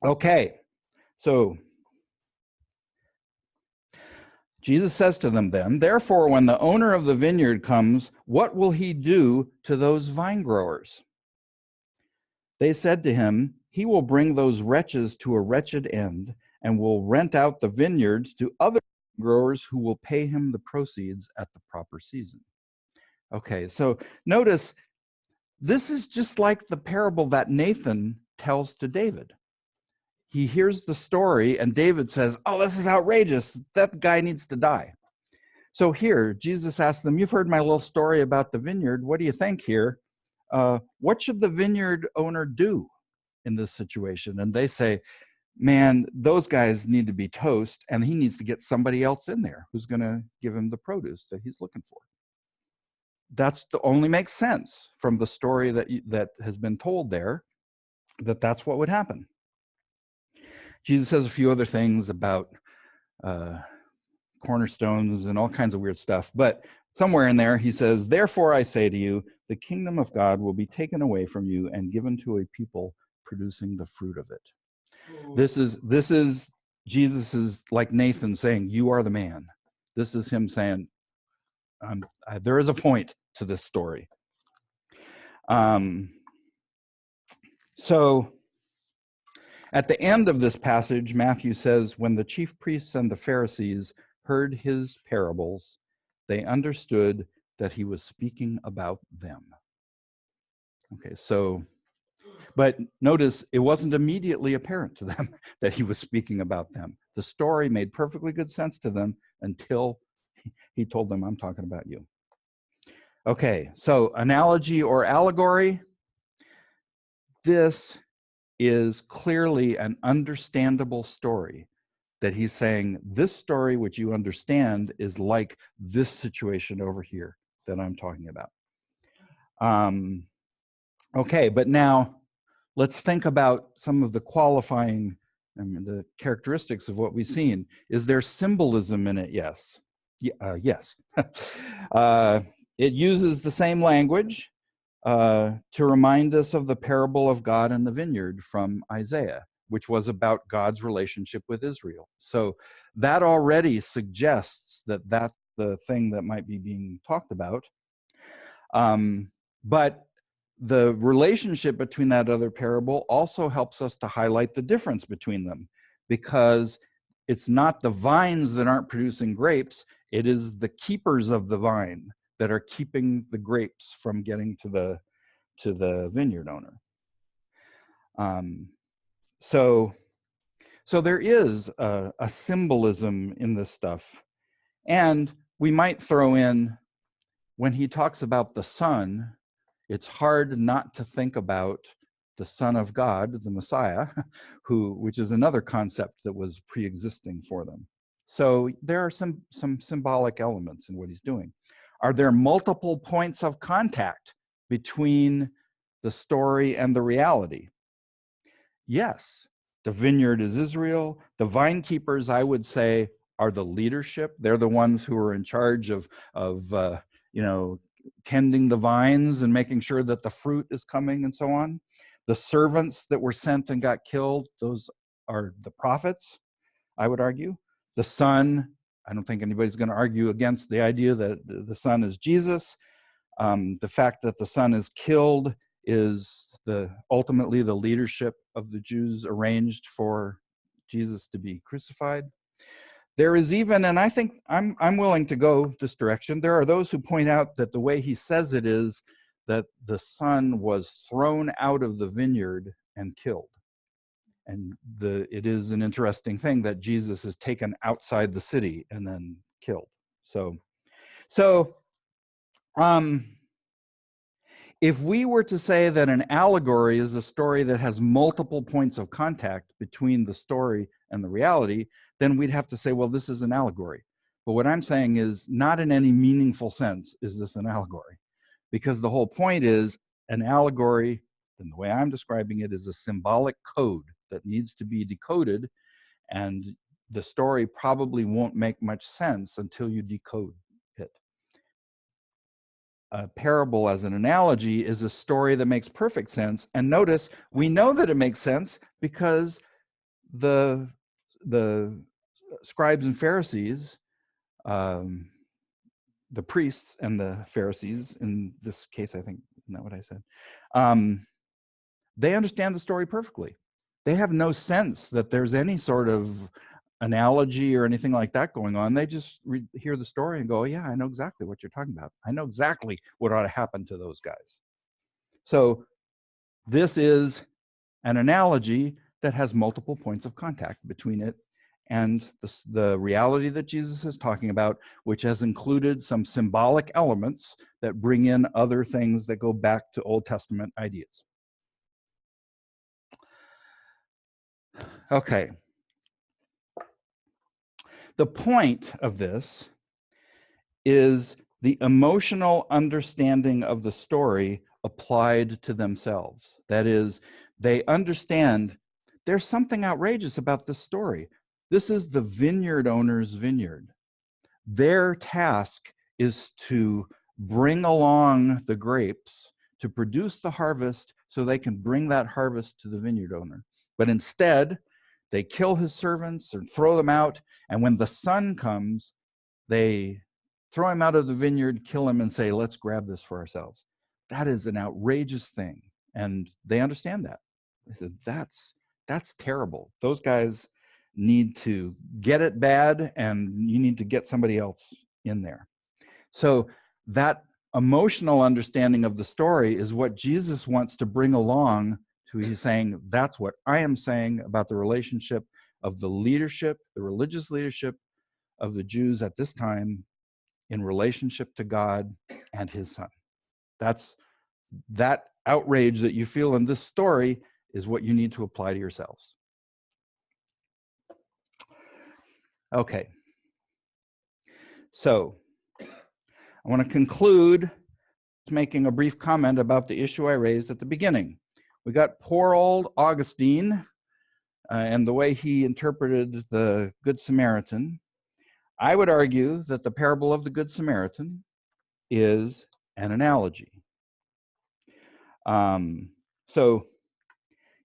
Okay, so Jesus says to them then, "Therefore, when the owner of the vineyard comes, what will he do to those vine growers?" They said to him, "He will bring those wretches to a wretched end and will rent out the vineyards to other growers who will pay him the proceeds at the proper season." Okay, so notice this is just like the parable that Nathan tells to David. he hears the story, and David says, oh, this is outrageous. That guy needs to die. So here, Jesus asks them, you've heard my little story about the vineyard. What do you think here? What should the vineyard owner do in this situation? And they say, man, those guys need to be toast, and he needs to get somebody else in there who's going to give him the produce that he's looking for. That's the only makes sense from the story that has been told there, that's what would happen. Jesus says a few other things about cornerstones and all kinds of weird stuff, but somewhere in there he says, therefore I say to you, the kingdom of God will be taken away from you and given to a people producing the fruit of it. This is Jesus is like Nathan saying, you are the man. This is him saying, there is a point to this story. So at the end of this passage, Matthew says, when the chief priests and the Pharisees heard his parables, they understood that he was speaking about them. Okay, so, but notice it wasn't immediately apparent to them that he was speaking about them. The story made perfectly good sense to them until he told them, I'm talking about you. Okay, so analogy or allegory. This is clearly an understandable story that he's saying, this story which you understand is like this situation over here that I'm talking about. Okay, but now let's think about some of the qualifying, the characteristics of what we've seen. Is there symbolism in it? Yes. Yes. It uses the same language to remind us of the parable of God and the vineyard from Isaiah, which was about God's relationship with Israel. So that already suggests that that's the thing that might be being talked about. But the relationship between that other parable also helps us to highlight the difference between them, because it's not the vines that aren't producing grapes, it is the keepers of the vine that are keeping the grapes from getting to the vineyard owner. So there is a symbolism in this stuff. And we might throw in, when he talks about the Son, it's hard not to think about the Son of God, the Messiah, which is another concept that was pre-existing for them. So there are some symbolic elements in what he's doing. Are there multiple points of contact between the story and the reality? Yes. The vineyard is Israel. The vine keepers, I would say, are the leadership. They're the ones who are in charge of tending the vines and making sure that the fruit is coming and so on. The servants that were sent and got killed, those are the prophets, I would argue. The Son, I don't think anybody's going to argue against the idea that the Son is Jesus. The fact that the Son is killed is ultimately the leadership of the Jews arranged for Jesus to be crucified. There is even, and I think I'm willing to go this direction, there are those who point out that the way he says it is that the Son was thrown out of the vineyard and killed. And it is an interesting thing that Jesus is taken outside the city and then killed. So if we were to say that an allegory is a story that has multiple points of contact between the story and the reality, then we'd have to say, well, this is an allegory. But what I'm saying is, not in any meaningful sense is this an allegory, because the whole point is an allegory, and the way I'm describing it, is a symbolic code that needs to be decoded, and the story probably won't make much sense until you decode it. A parable as an analogy is a story that makes perfect sense. And notice, we know that it makes sense because the scribes and Pharisees, the priests and the Pharisees, in this case, I think, isn't that what I said? They understand the story perfectly. They have no sense that there's any sort of analogy or anything like that going on. They just hear the story and go, oh, yeah, I know exactly what you're talking about. I know exactly what ought to happen to those guys. So this is an analogy that has multiple points of contact between it and the reality that Jesus is talking about, which has included some symbolic elements that bring in other things that go back to Old Testament ideas. Okay. The point of this is the emotional understanding of the story applied to themselves. That is, they understand there's something outrageous about this story. This is the vineyard owner's vineyard. Their task is to bring along the grapes to produce the harvest so they can bring that harvest to the vineyard owner. But instead, they kill his servants or throw them out. And when the son comes, they throw him out of the vineyard, kill him, and say, let's grab this for ourselves. That is an outrageous thing. And they understand that. They said, that's terrible. Those guys need to get it bad, and you need to get somebody else in there. So that emotional understanding of the story is what Jesus wants to bring along to, he's saying, that's what I am saying about the relationship of the leadership, the religious leadership of the Jews at this time in relationship to God and his son. That outrage that you feel in this story is what you need to apply to yourselves. Okay. So I want to conclude making a brief comment about the issue I raised at the beginning. We got poor old Augustine and the way he interpreted the Good Samaritan. I would argue that the parable of the Good Samaritan is an analogy. So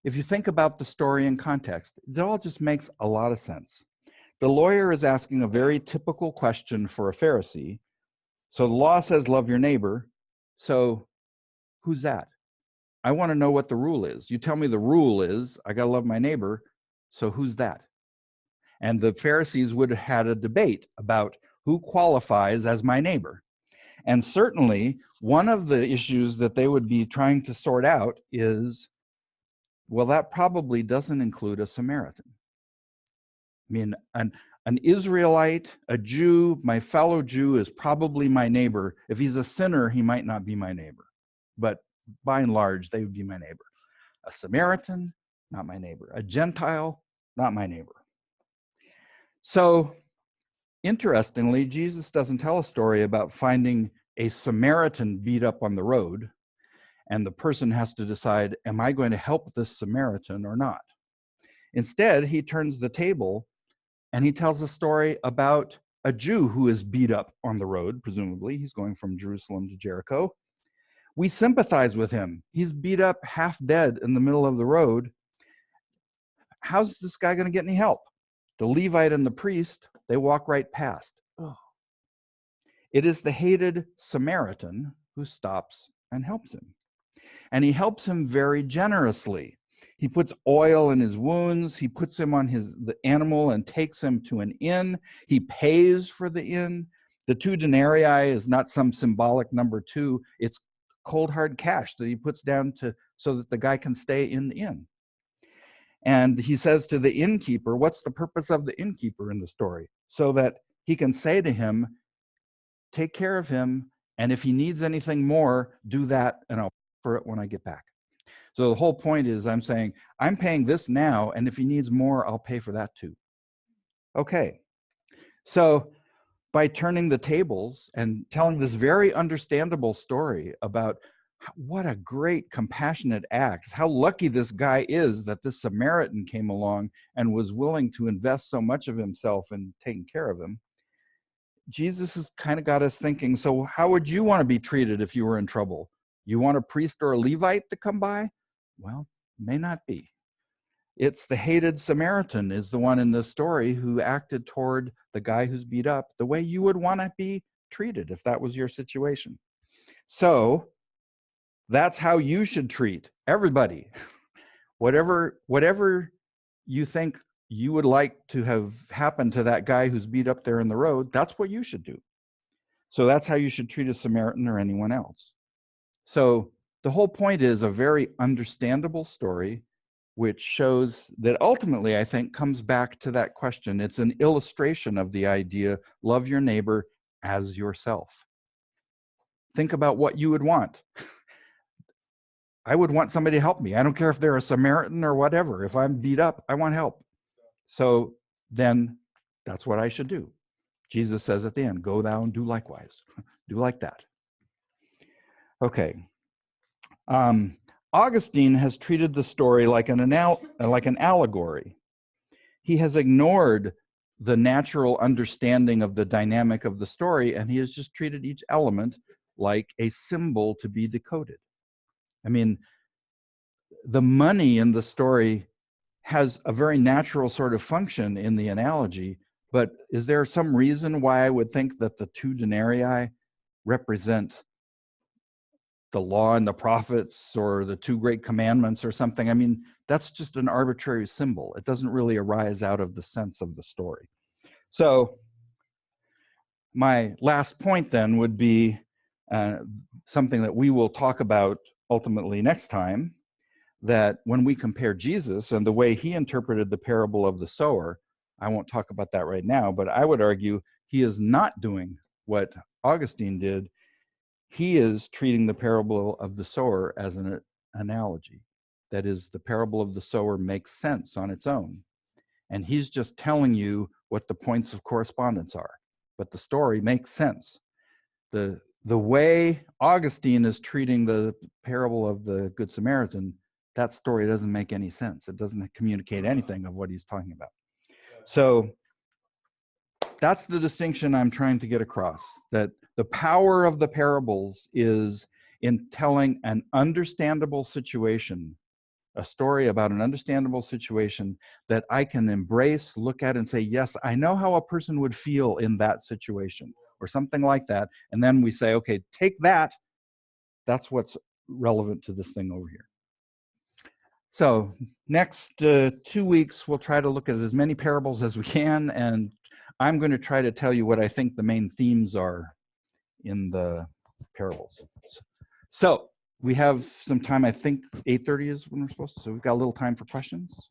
if you think about the story in context, it all just makes a lot of sense. The lawyer is asking a very typical question for a Pharisee. So the law says, love your neighbor. So who's that? I want to know what the rule is. You tell me the rule is, I got to love my neighbor. So who's that? And the Pharisees would have had a debate about who qualifies as my neighbor. And certainly one of the issues that they would be trying to sort out is, well, that probably doesn't include a Samaritan. I mean, an Israelite, a Jew, my fellow Jew is probably my neighbor. If he's a sinner, he might not be my neighbor. But by and large, they would be my neighbor. A Samaritan, not my neighbor. A Gentile, not my neighbor. So, interestingly, Jesus doesn't tell a story about finding a Samaritan beat up on the road, and the person has to decide, am I going to help this Samaritan or not? Instead, he turns the table and he tells a story about a Jew who is beat up on the road, presumably. He's going from Jerusalem to Jericho. We sympathize with him. He's beat up, half dead in the middle of the road. How's this guy going to get any help? The Levite and the priest, they walk right past. Oh. It is the hated Samaritan who stops and helps him. And he helps him very generously. He puts oil in his wounds. He puts him on the animal and takes him to an inn. He pays for the inn. The 2 denarii is not some symbolic number 2. It's cold hard cash that he puts down so that the guy can stay in the inn. And he says to the innkeeper, what's the purpose of the innkeeper in the story? So that he can say to him, take care of him, and if he needs anything more, do that, and I'll pay for it when I get back. So the whole point is I'm saying, I'm paying this now, and if he needs more, I'll pay for that too. Okay. So by turning the tables and telling this very understandable story about what a great compassionate act, how lucky this guy is that this Samaritan came along and was willing to invest so much of himself in taking care of him, Jesus has kind of got us thinking, so how would you want to be treated if you were in trouble? You want a priest or a Levite to come by? Well, may not be. It's the hated Samaritan is the one in this story who acted toward the guy who's beat up the way you would want to be treated if that was your situation. So that's how you should treat everybody. Whatever you think you would like to have happened to that guy who's beat up there in the road, that's what you should do. So that's how you should treat a Samaritan or anyone else. So the whole point is a very understandable story which shows that ultimately, I think, comes back to that question. It's an illustration of the idea, love your neighbor as yourself. Think about what you would want. I would want somebody to help me. I don't care if they're a Samaritan or whatever. If I'm beat up, I want help. So then that's what I should do. Jesus says at the end, go thou and do likewise. Do like that. Okay. Augustine has treated the story like an allegory. He has ignored the natural understanding of the dynamic of the story, and he has just treated each element like a symbol to be decoded. I mean, the money in the story has a very natural sort of function in the analogy, but is there some reason why I would think that the 2 denarii represent the law and the prophets or the 2 great commandments or something? I mean, that's just an arbitrary symbol. It doesn't really arise out of the sense of the story. So my last point then would be something that we will talk about ultimately next time, that when we compare Jesus and the way he interpreted the parable of the sower, I won't talk about that right now, but I would argue he is not doing what Augustine did. He is treating the parable of the sower as an analogy. That is, the parable of the sower makes sense on its own. And he's just telling you what the points of correspondence are. But the story makes sense. The way Augustine is treating the parable of the Good Samaritan, that story doesn't make any sense. It doesn't communicate anything of what he's talking about. So that's the distinction I'm trying to get across, that the power of the parables is in telling an understandable situation, a story about an understandable situation that I can embrace, look at, and say, yes, I know how a person would feel in that situation, or something like that. And then we say, okay, take that. That's what's relevant to this thing over here. So next 2 weeks, we'll try to look at as many parables as we can, and I'm going to try to tell you what I think the main themes are in the parables. So we have some time. I think 8:30 is when we're supposed to, so we've got a little time for questions.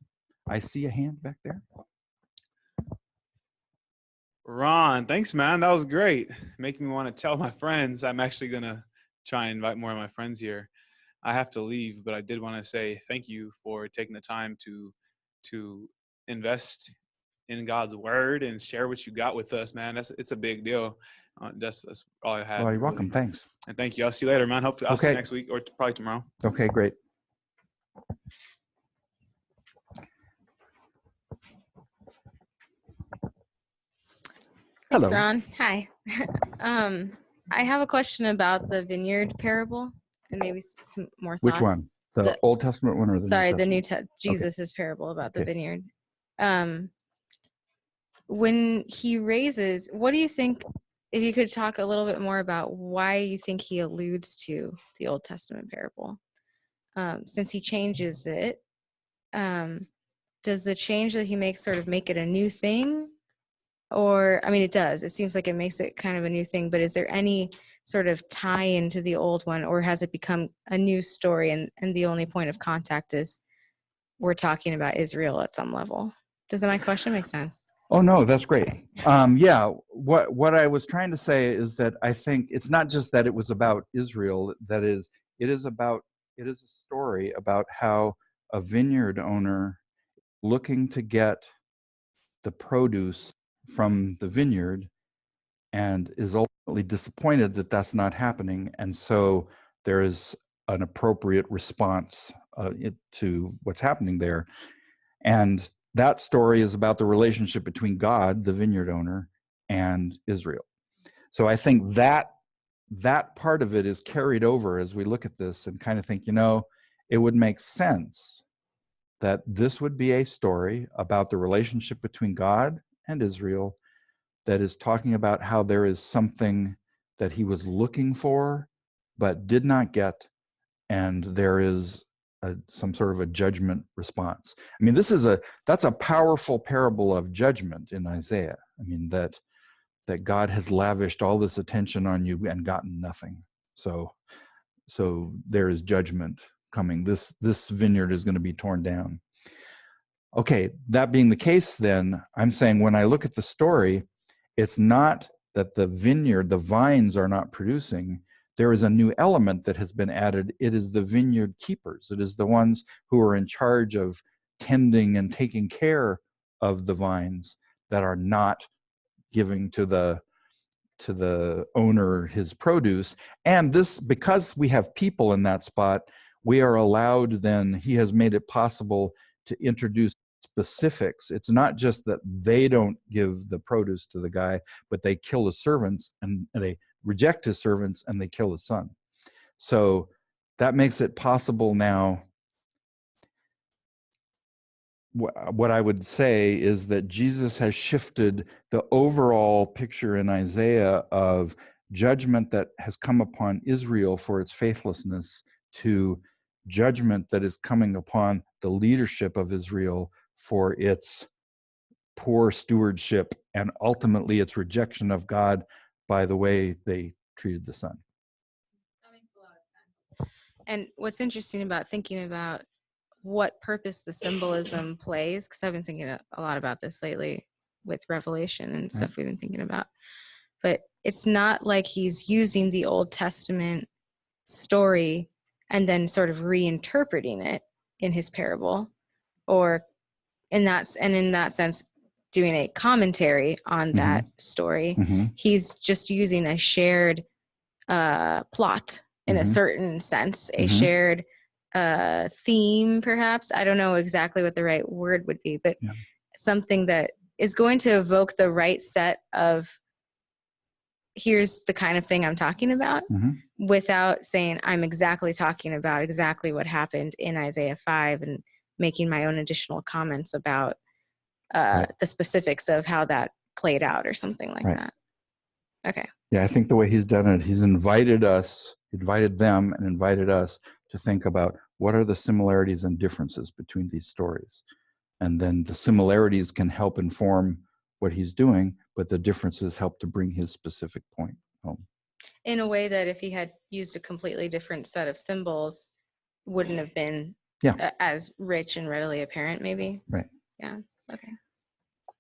I see a hand back there. Ron, thanks, man. That was great. Making me want to tell my friends. I'm actually going to try and invite more of my friends here. I have to leave, but I did want to say thank you for taking the time to invest in God's word and share what you got with us, man. It's a big deal. That's all I had. Well, you're really. welcome. Thanks. And thank you. I'll see you later, man. I'll see you next week or probably tomorrow. Okay, great. Thanks, Hello. Ron. Hi. I have a question about the Vineyard parable and maybe some more thoughts. Which one? The Old Testament one or the Sorry, New Testament? Jesus's parable about the vineyard. When he raises, what do you think, if you could talk a little bit more about why you think he alludes to the Old Testament parable? Since he changes it, does the change that he makes sort of make it a new thing? Or, I mean, it does. It seems like it makes it kind of a new thing, but is there any sort of tie into the old one, or has it become a new story and the only point of contact is we're talking about Israel at some level? Does my question make sense? Oh, no, that's great. Yeah, what I was trying to say is that I think it's not just that it was about Israel, that is, it is a story about how a vineyard owner looking to get the produce from the vineyard and is ultimately disappointed that that's not happening. And so there is an appropriate response to what's happening there. And that story is about the relationship between God, the vineyard owner, and Israel. So I think that part of it is carried over as we look at this and kind of think, it would make sense that this would be a story about the relationship between God and Israel that is talking about how there is something that he was looking for but did not get, and there is some sort of a judgment response. I mean, that's a powerful parable of judgment in Isaiah. I mean, that God has lavished all this attention on you and gotten nothing. So there is judgment coming. This vineyard is going to be torn down. Okay, that being the case, then I'm saying when I look at the story, it's not that the vineyard, the vines are not producing. There is a new element that has been added. It is the vineyard keepers. It is the ones who are in charge of tending and taking care of the vines that are not giving to the owner his produce. And this, because we have people in that spot, we are allowed then, he has made it possible to introduce specifics. It's not just that they don't give the produce to the guy, but they kill his servants, and they reject his servants, and they kill his son. So that makes it possible now. What I would say is that Jesus has shifted the overall picture in Isaiah of judgment that has come upon Israel for its faithlessness to judgment that is coming upon the leadership of Israel for its poor stewardship and ultimately its rejection of God by the way they treated the son. That makes a lot of sense. And what's interesting about thinking about what purpose the symbolism plays, because I've been thinking a lot about this lately with Revelation and stuff we've been thinking about, but it's not like he's using the Old Testament story and then sort of reinterpreting it in his parable, or in that sense doing a commentary on that story. He's just using a shared plot in a certain sense, a shared theme, perhaps. I don't know exactly what the right word would be, but something that is going to evoke the right set of, here's the kind of thing I'm talking about, without saying I'm exactly talking about exactly what happened in Isaiah 5 and making my own additional comments about the specifics of how that played out or something like that. Okay. Yeah, I think the way he's done it, he's invited them and invited us to think about what are the similarities and differences between these stories. And then the similarities can help inform what he's doing, but the differences help to bring his specific point home. In a way that if he had used a completely different set of symbols, wouldn't have been as rich and readily apparent, maybe? Right. Yeah, okay.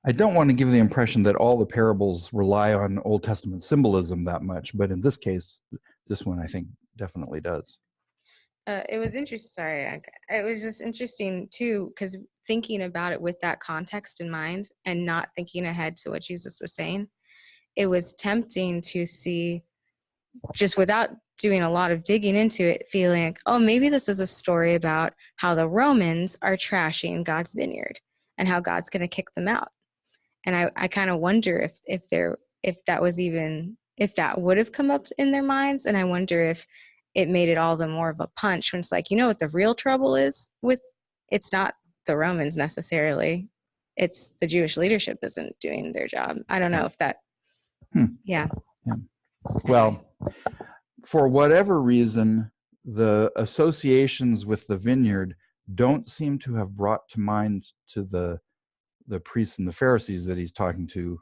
I don't want to give the impression that all the parables rely on Old Testament symbolism that much, but in this case, this one I think definitely does. It was interesting. Sorry, it was just interesting too, because thinking about it with that context in mind and not thinking ahead to what Jesus was saying, it was tempting to see, just without doing a lot of digging into it, feeling like, oh, maybe this is a story about how the Romans are trashing God's vineyard and how God's going to kick them out. And I kind of wonder if that would have come up in their minds. And I wonder if it made it all the more of a punch when it's like, you know what the real trouble is with, it's not the Romans necessarily, it's the Jewish leadership isn't doing their job. I don't know if that, Well, for whatever reason, the associations with the vineyard don't seem to have brought to mind to the priests and the Pharisees that he's talking to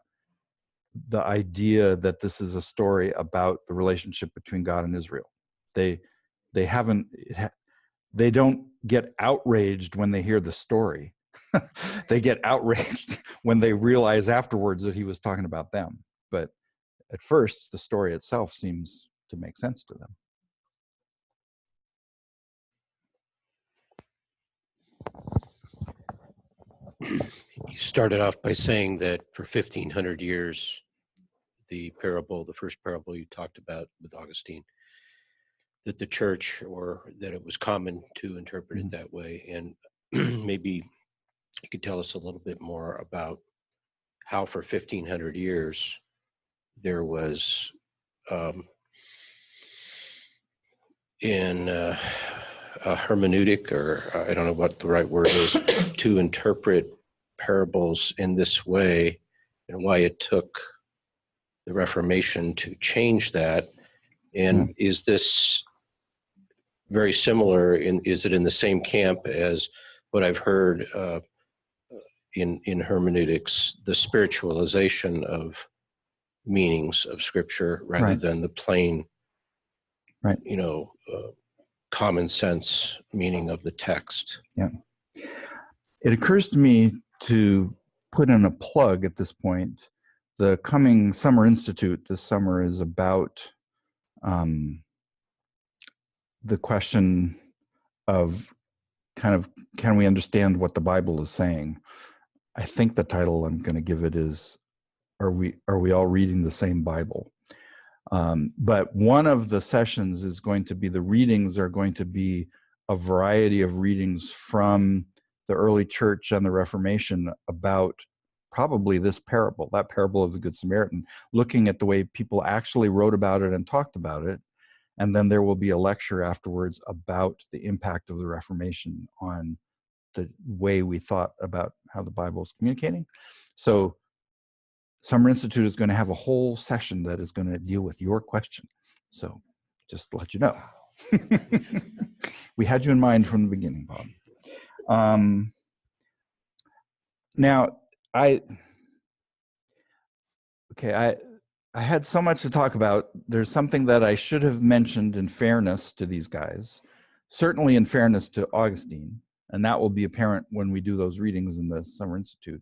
the idea that this is a story about the relationship between God and Israel. They don't get outraged when they hear the story. They get outraged when they realize afterwards that he was talking about them. But at first, the story itself seems to make sense to them. You started off by saying that for 1,500 years, the first parable you talked about with Augustine, that the church, or that it was common to interpret it that way. And maybe you could tell us a little bit more about how for 1,500 years there was in a hermeneutic, or I don't know what the right word is, to interpret parables in this way, and why it took the Reformation to change that. And is this very similar, is it in the same camp as what I've heard in hermeneutics, the spiritualization of meanings of Scripture rather than the plain, common sense meaning of the text? Yeah. It occurs to me to put in a plug at this point. The coming Summer Institute this summer is about the question of kind of, can we understand what the Bible is saying? I think the title I'm going to give it is, are we all reading the same Bible? But one of the sessions is going to be, the readings are going to be a variety of readings from the early church and the Reformation about probably this parable, that parable of the Good Samaritan, looking at the way people actually wrote about it and talked about it. And then there will be a lecture afterwards about the impact of the Reformation on the way we thought about how the Bible is communicating. So Summer Institute is going to have a whole session that is going to deal with your question. So just to let you know. We had you in mind from the beginning, Bob. Now, I had so much to talk about. There's something that I should have mentioned in fairness to these guys, certainly in fairness to Augustine, and that will be apparent when we do those readings in the Summer Institute,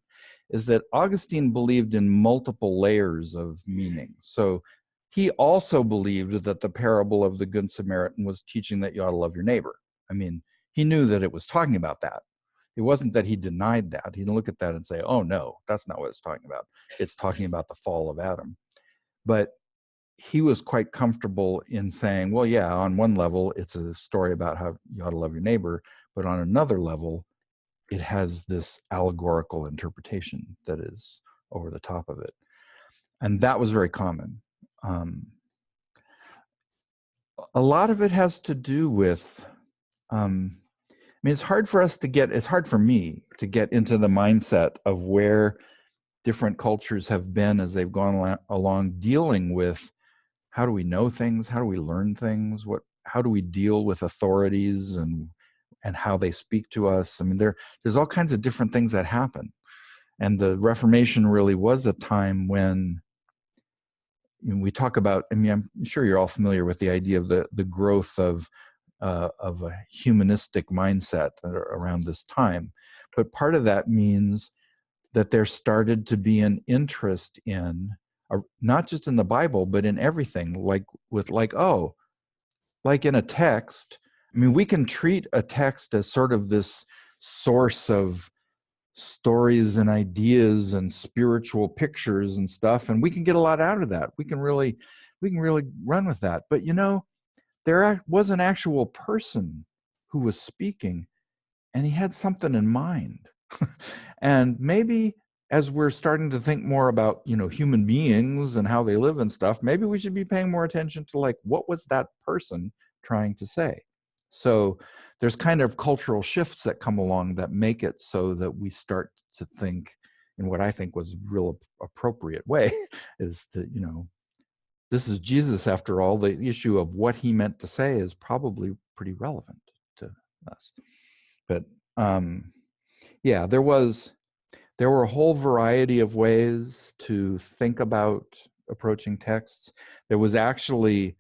is that Augustine believed in multiple layers of meaning. So he also believed that the parable of the Good Samaritan was teaching that you ought to love your neighbor. I mean, he knew that it was talking about that. It wasn't that he denied that. He didn't look at that and say, oh no, that's not what it's talking about. It's talking about the fall of Adam. But he was quite comfortable in saying, well, yeah, on one level, it's a story about how you ought to love your neighbor, but on another level, it has this allegorical interpretation that is over the top of it. And that was very common. A lot of it has to do with, I mean, it's hard for me to get into the mindset of where different cultures have been as they've gone along dealing with how do we know things, how do we learn things, how do we deal with authorities and how they speak to us. I mean, there's all kinds of different things that happen. And the Reformation really was a time when, you know, we talk about, I mean, I'm sure you're all familiar with the idea of the growth of a humanistic mindset around this time. But part of that means that there started to be an interest in, not just in the Bible, but in everything, like in a text. I mean, we can treat a text as sort of this source of stories and ideas and spiritual pictures and stuff, and we can get a lot out of that. We can really run with that. But you know, there was an actual person who was speaking, and he had something in mind. And maybe as we're starting to think more about, you know, human beings and how they live and stuff, maybe we should be paying more attention to, like, what was that person trying to say? So there's kind of cultural shifts that come along that make it so that we start to think in what I think was real appropriate way is to, you know, this is Jesus after all. The issue of what he meant to say is probably pretty relevant to us. But yeah, there were a whole variety of ways to think about approaching texts. There was actually,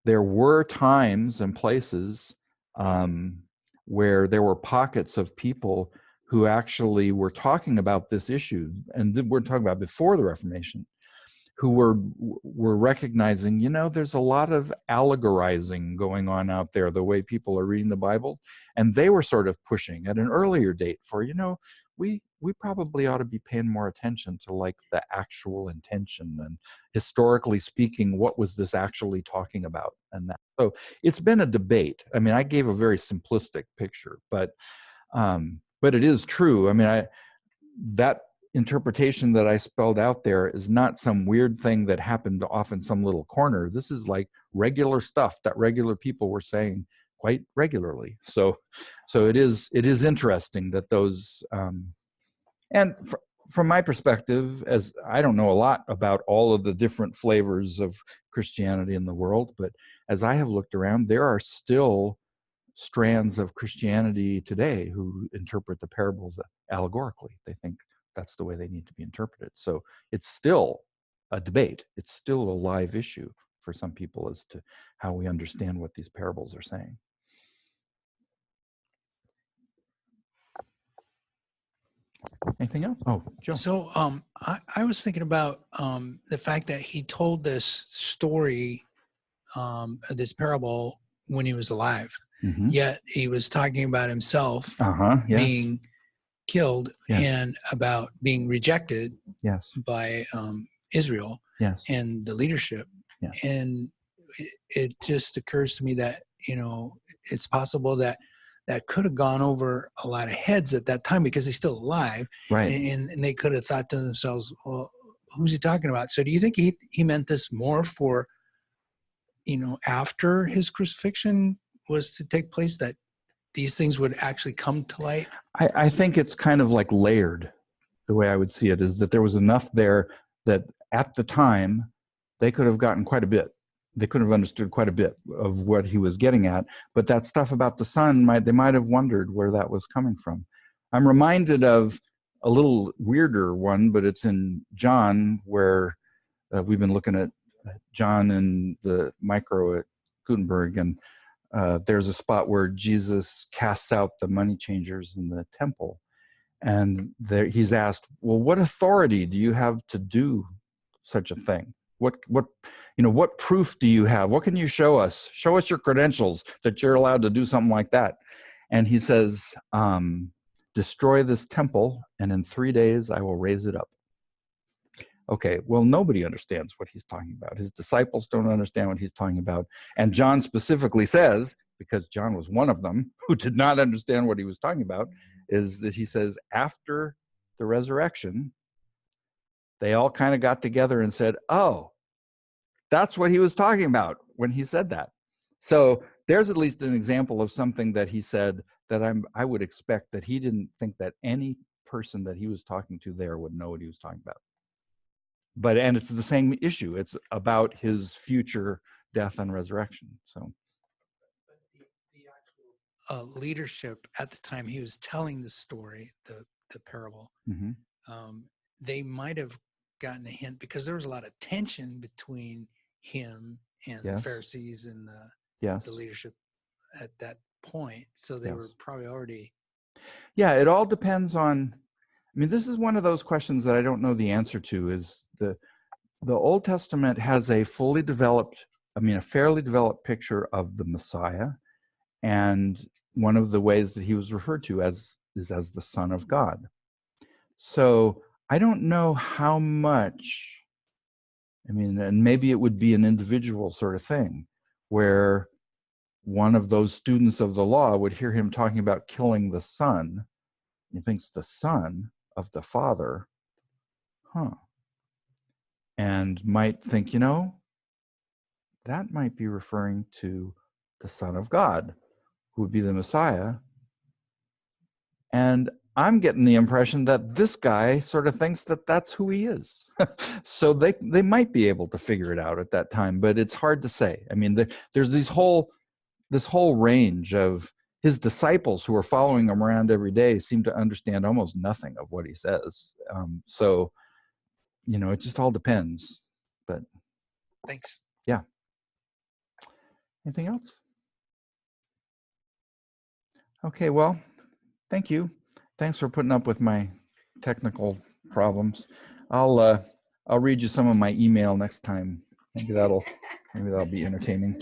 there were times and places where there were pockets of people who actually were talking about this issue, and we're talking about before the Reformation, who were recognizing, you know, there's a lot of allegorizing going on out there, the way people are reading the Bible. And they were sort of pushing at an earlier date for, you know, we probably ought to be paying more attention to, like, the actual intention and, historically speaking, what was this actually talking about? And that. So it's been a debate. I mean, I gave a very simplistic picture, but it is true. I mean, that interpretation that I spelled out there is not some weird thing that happened off in some little corner. This is like regular stuff that regular people were saying quite regularly. So it is interesting that those, and from my perspective, as I don't know a lot about all of the different flavors of Christianity in the world, but as I have looked around, there are still strands of Christianity today who interpret the parables allegorically. They think that's the way they need to be interpreted. So it's still a debate. It's still a live issue for some people as to how we understand what these parables are saying. Anything else? Oh, Joe. So I was thinking about the fact that he told this story, this parable, when he was alive. Mm-hmm. Yet he was talking about himself Yes. being killed Yes. and about being rejected Yes. by Israel Yes. and the leadership. Yes. And it just occurs to me that, it's possible that that could have gone over a lot of heads at that time because he's still alive. Right. And they could have thought to themselves, well, who's he talking about? So do you think he meant this more for, after his crucifixion was to take place, that these things would actually come to light? I think it's kind of like layered. The way I would see it is that there was enough there that at the time they could have gotten quite a bit. They could have understood quite a bit of what he was getting at. But that stuff about the son, they might have wondered where that was coming from. I'm reminded of a little weirder one, but it's in John, where we've been looking at John and the micro at Gutenberg, and there's a spot where Jesus casts out the money changers in the temple. And there, he's asked, well, what authority do you have to do such a thing? What proof do you have? What can you show us? Show us your credentials that you're allowed to do something like that. And he says, destroy this temple, and in 3 days I will raise it up. Okay, well, nobody understands what he's talking about. His disciples don't understand what he's talking about. And John specifically says, because John was one of them who did not understand what he was talking about, is that he says, after the resurrection, they all kind of got together and said, oh, that's what he was talking about when he said that. So there's at least an example of something that he said that I would expect that he didn't think that any person that he was talking to there would know what he was talking about. And it's the same issue. It's about his future death and resurrection. So the actual leadership at the time he was telling the story, the parable, mm-hmm. They might have gotten a hint because there was a lot of tension between him and yes. the Pharisees and yes. the leadership at that point. So they yes. were probably already. Yeah, it all depends on, this is one of those questions that I don't know the answer to. Is the Old Testament has a fairly developed picture of the Messiah, and one of the ways that he was referred to is as the Son of God. So I don't know how much, and maybe it would be an individual sort of thing, where one of those students of the law would hear him talking about killing the Son. He thinks the Son of the Father, and might think, that might be referring to the Son of God, who would be the Messiah. And I'm getting the impression that this guy sort of thinks that that's who he is. So they might be able to figure it out at that time, but it's hard to say. There's this whole range of his disciples who are following him around every day seem to understand almost nothing of what he says. So, it just all depends. But Thanks. Yeah. Anything else? Okay, well, thank you. Thanks for putting up with my technical problems. I'll read you some of my email next time. Maybe that'll be entertaining.